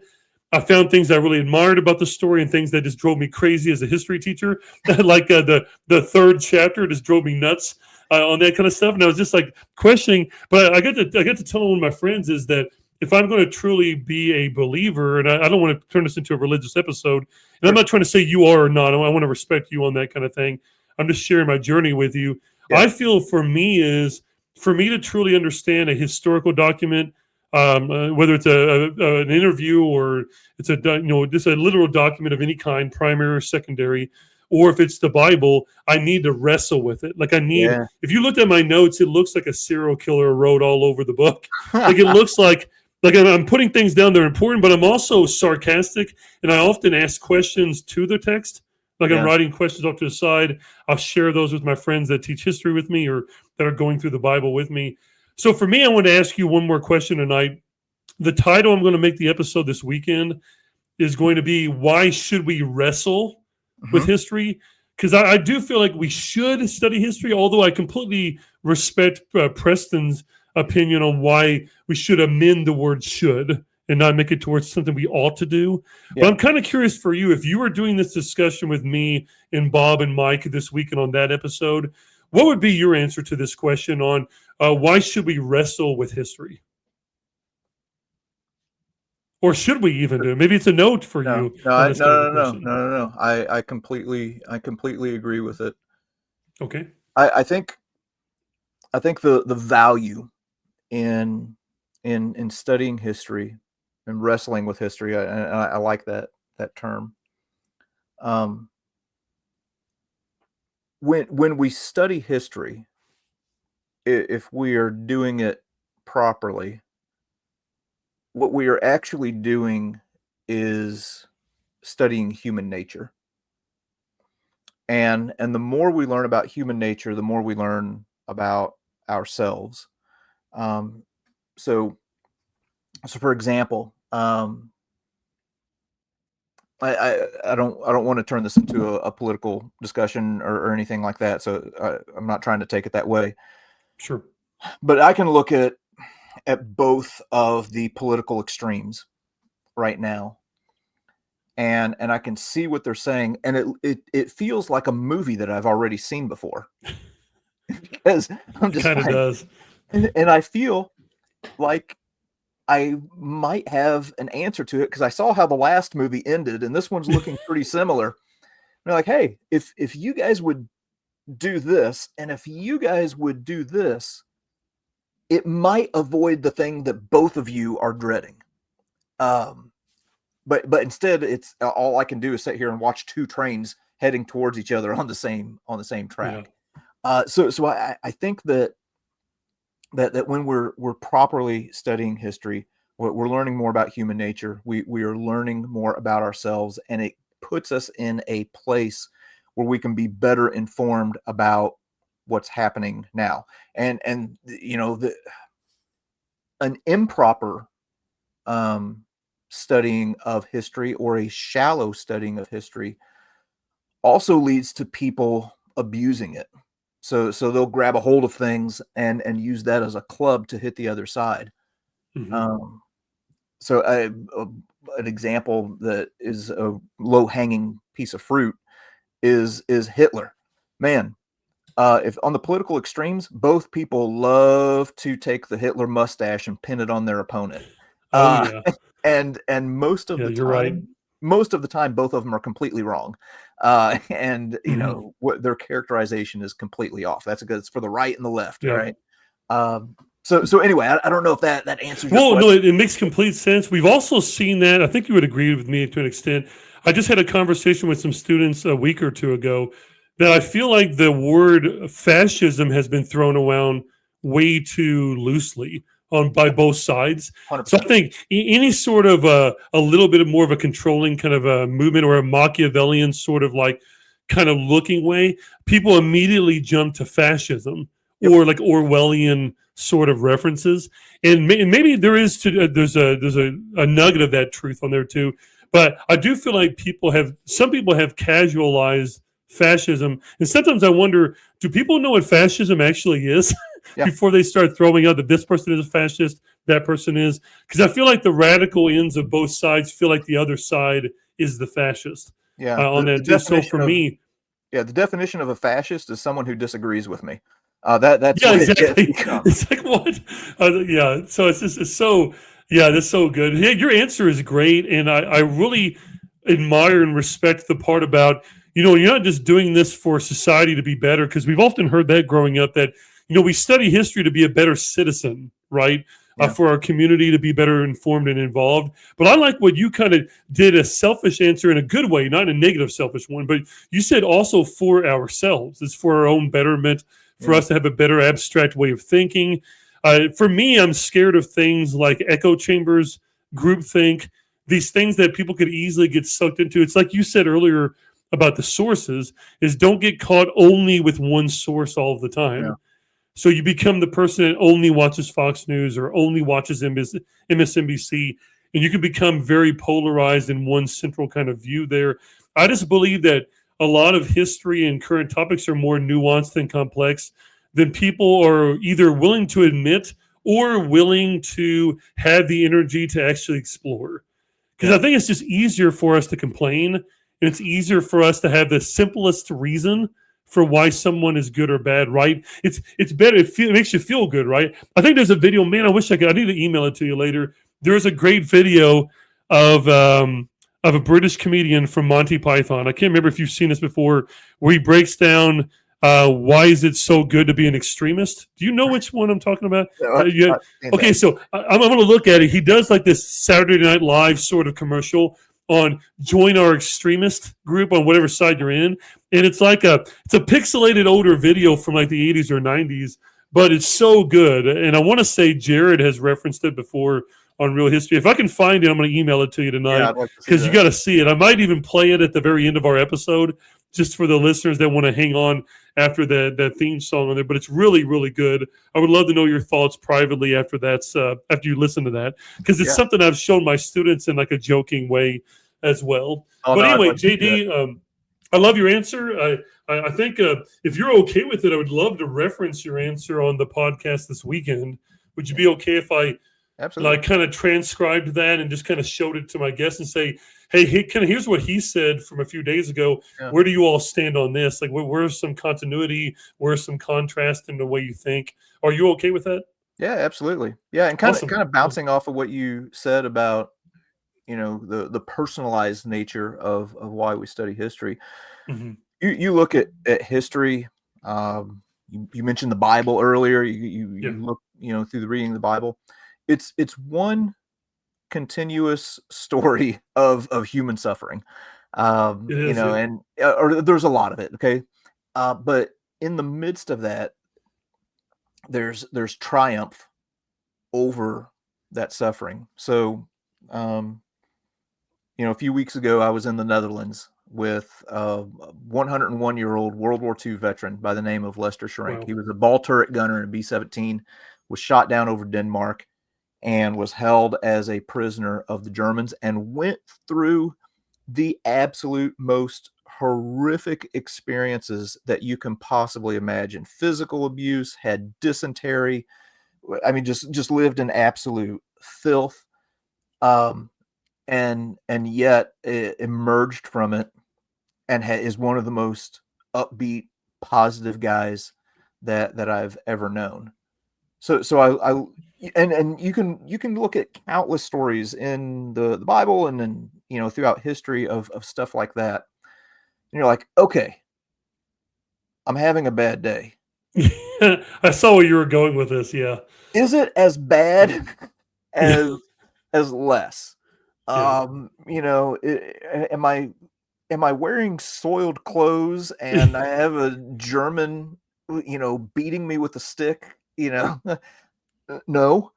I found things I really admired about the story and things that just drove me crazy as a history teacher. Like the third chapter just drove me nuts on that kind of stuff. And I was just like questioning, but I got to tell one of my friends is that if I'm going to truly be a believer, and I don't want to turn this into a religious episode, and I'm not trying to say you are or not. I want to respect you on that kind of thing. I'm just sharing my journey with you. I feel for me to truly understand a historical document, whether it's an interview or it's just a literal document of any kind, primary or secondary, or if it's the Bible, I need to wrestle with it. Like if you looked at my notes, it looks like a serial killer wrote all over the book. Like it looks like I'm putting things down that are important, but I'm also sarcastic, and I often ask questions to the text. Like I'm writing questions off to the side. I'll share those with my friends that teach history with me or that are going through the Bible with me. So for me, I want to ask you one more question tonight. The title I'm going to make the episode this weekend is going to be, why should we wrestle with history? Because I do feel like we should study history, although I completely respect Preston's opinion on why we should amend the word should and not make it towards something we ought to do. But I'm kind of curious for you, if you were doing this discussion with me and Bob and Mike this weekend on that episode, what would be your answer to this question on why should we wrestle with history? Or should we even do it? Maybe it's a note for you. No. I completely agree with it. Okay. I think the value in studying history and wrestling with history, I like that term. When we study history, if we are doing it properly, what we are actually doing is studying human nature. And the more we learn about human nature, the more we learn about ourselves. So for example, I don't want to turn this into a political discussion or anything like that. So I'm not trying to take it that way. Sure. But I can look at both of the political extremes right now, and I can see what they're saying, and it feels like a movie that I've already seen before. Because I'm just kind of does, and I feel like I might have an answer to it because I saw how the last movie ended, and this one's looking pretty similar. And they're like, hey, if you guys would do this, and if you guys would do this, it might avoid the thing that both of you are dreading. But instead, it's all I can do is sit here and watch two trains heading towards each other on the same track. Yeah. So I think that when we're properly studying history, we're learning more about human nature. We are learning more about ourselves, and it puts us in a place where we can be better informed about what's happening now. And an improper studying of history, or a shallow studying of history, also leads to people abusing it. So they'll grab a hold of things and use that as a club to hit the other side. Mm-hmm. So an example that is a low hanging piece of fruit is Hitler. Man, if on the political extremes, both people love to take the Hitler mustache and pin it on their opponent. Oh yeah. And most of Yeah, the you're right. time, both of them are completely wrong. And Mm-hmm. what their characterization is completely off. That's it's for the right and the left, Yeah. right? So anyway, I don't know if that answers your Well, question. no, it makes complete sense. We've also seen that. I think you would agree with me to an extent. I just had a conversation with some students a week or two ago that I feel like the word fascism has been thrown around way too loosely on by both sides. So I 100%. think any sort of a little bit of more of a controlling kind of a movement, or a Machiavellian sort of like kind of looking way, people immediately jump to fascism, Yep. or like Orwellian sort of references. And maybe there's a nugget of that truth on there too. But I do feel like some people have casualized fascism, and sometimes I wonder, do people know what fascism actually is Yeah. before they start throwing out that this person is a fascist, that person is? Because I feel like the radical ends of both sides feel like the other side is the fascist Yeah. on The that too. So definition for of me, the definition of a fascist is someone who disagrees with me. That's yeah, what it has exactly. become. It's like what? Yeah. So it's so yeah, that's so good. Hey, your answer is great, and I really admire and respect the part about you're not just doing this for society to be better, because we've often heard that growing up that we study history to be a better citizen, right? Yeah. For our community to be better informed and involved. But I like what you kind of did, a selfish answer in a good way, not a negative selfish one. But you said also for ourselves, it's for our own betterment, for Yeah. us to have a better abstract way of thinking. For me, I'm scared of things like echo chambers, groupthink, these things that people could easily get sucked into. It's like you said earlier about the sources, is don't get caught only with one source all of the Yeah. time. So you become the person that only watches Fox News or only watches MSNBC, and you can become very polarized in one central kind of view there. I just believe that a lot of history and current topics are more nuanced and complex than people are either willing to admit or willing to have the energy to actually explore. Because Yeah. I think it's just easier for us to complain, and it's easier for us to have the simplest reason for why someone is good or bad, right? It's better. It makes you feel good, right? I think there's a video. Man, I wish I could. I need to email it to you later. There's a great video of um, of a British comedian from Monty Python. I can't remember if you've seen this before, where he breaks down why is it so good to be an extremist. Do you know which one I'm talking about? Yeah, Yeah. I've seen Okay, that. so I'm going to look at it. He does like this Saturday Night Live sort of commercial on join our extremist group on whatever side you're in, and it's a pixelated older video from like the 80s or 90s, but it's so good. And I want to say Jared has referenced it before on Real History. If I can find it, I'm going to email it to you Yeah, tonight, I'd like to see because you that. got to see it. I might even play it at the very end of our episode, just for the listeners that want to hang on after that theme song on there. But it's really, really good. I would love to know your thoughts privately after you listen to that, because it's Yeah. something I've shown my students in like a joking way as well. Oh But no, I'd anyway, like to see that. JD, I love your answer. I think if you're okay with it, I would love to reference your answer on the podcast this weekend. Would you be okay if I Absolutely. like kind of transcribed that and just kind of showed it to my guests and say, hey, kind of here's what he said from a few days ago. Yeah. Where do you all stand on this? Like, where's some continuity? Where's some contrast in the way you think? Are you okay with that? Yeah, absolutely. Yeah, and kind of Awesome. kind of bouncing off of what you said about, the personalized nature of why we study history. Mhm. You look at history. You mentioned the Bible earlier. Yeah, You look, through the reading of the Bible. It's one continuous story of human suffering. it is. Yeah. And or there's a lot of it. Okay, but in the midst of that, there's triumph over that suffering. So, a few weeks ago, I was in the Netherlands with a 101-year-old World War II veteran by the name of Lester Schrank. Wow. He was a ball turret gunner in a B-17, was shot down over Denmark, and was held as a prisoner of the Germans and went through the absolute most horrific experiences that you can possibly imagine. Physical abuse, had dysentery. I mean, just lived in absolute filth. And yet it emerged from it and is one of the most upbeat, positive guys that I've ever known. So I and you can look at countless stories in the Bible and then throughout history of stuff like that. And you're like, okay, I'm having a bad day. I saw where you were going with this. Yeah. Is it as bad as less? Yeah. Am I wearing soiled clothes and I have a German, beating me with a stick? No.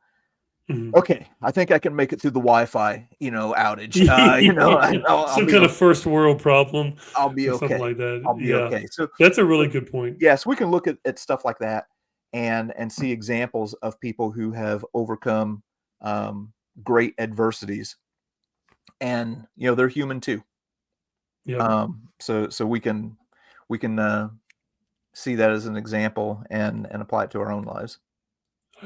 Mhm. Okay, I think I can make it through the Wi-Fi, outage. I'll Some be kind of okay. first world problem I'll be or something okay. like that. I'll be Yeah. okay. So, That's a really good point. yes, we can look at stuff like that and see examples of people who have overcome great adversities, and they're human too. Yep. So we can see that as an example and apply it to our own lives.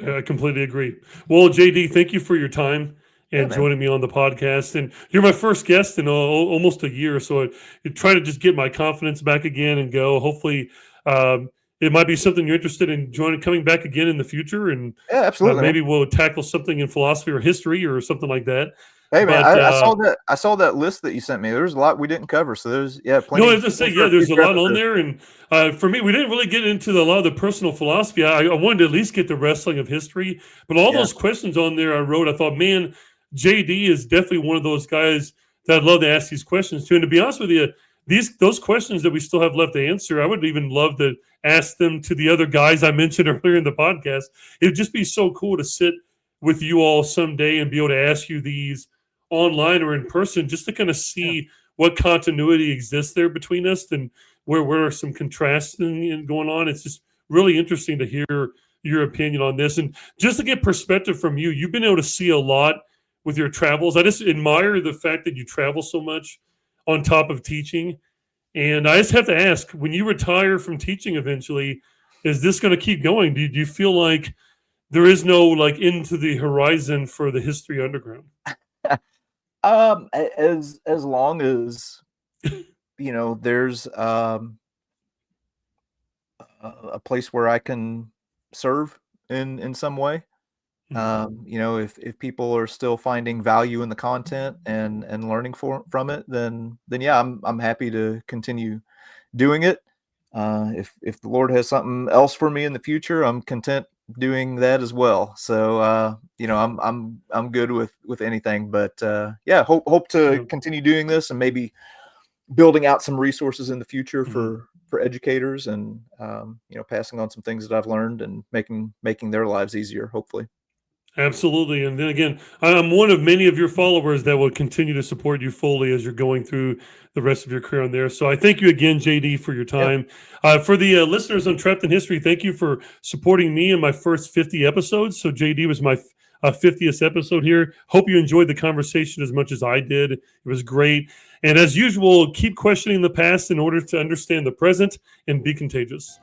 I completely agree. Well, JD, thank you for your time Yeah, and man. joining me on the podcast. And you're my first guest in almost a year, so I try to just get my confidence back again and go. Hopefully, it might be something you're interested in joining, coming back again in the future, and Yeah, absolutely, man. maybe we'll tackle something in philosophy or history or something like that. Hey, man, But I saw that list that you sent me. There's a lot we didn't cover, so there's no, plenty as I say, for yeah, a there's a future lot on episode. there, and for me, we didn't really get into a lot of the personal philosophy. I wanted to at least get the wrestling of history, but all Yeah, those questions on there I wrote, I thought, man, JD is definitely one of those guys that I'd love to ask these questions to. And to be honest with you, those questions that we still have left to answer, I would even love to ask them to the other guys I mentioned earlier in the podcast. It would just be so cool to sit with you all someday and be able to ask you these online or in person, just to kind of yeah, see what continuity exists there between us and where are some contrasting and going on. It's just really interesting to hear your opinion on this. And just to get perspective from you, you've been able to see a lot with your travels. I just admire the fact that you travel so much on top of teaching. And I just have to ask, when you retire from teaching eventually, is this going to keep going? Do you feel like there is no like into the horizon for the history underground? as long as there's a place where I can serve in some way. Mhm. If people are still finding value in the content and learning from it, then yeah, I'm happy to continue doing it. If the Lord has something else for me in the future, I'm content doing that as well. So I'm good with anything. But yeah, hope to Yeah. continue doing this and maybe building out some resources in the future Mhm. for educators and passing on some things that I've learned and making their lives easier, hopefully. Absolutely. And then again, I'm one of many of your followers that will continue to support you fully as you're going through the rest of your career on there. So I thank you again, JD, for your Yeah. time. For the listeners on Trapped in History, thank you for supporting me in my first 50 episodes. So JD was my 50th episode here. Hope you enjoyed the conversation as much as I did. It was great. And as usual, keep questioning the past in order to understand the present and be contagious.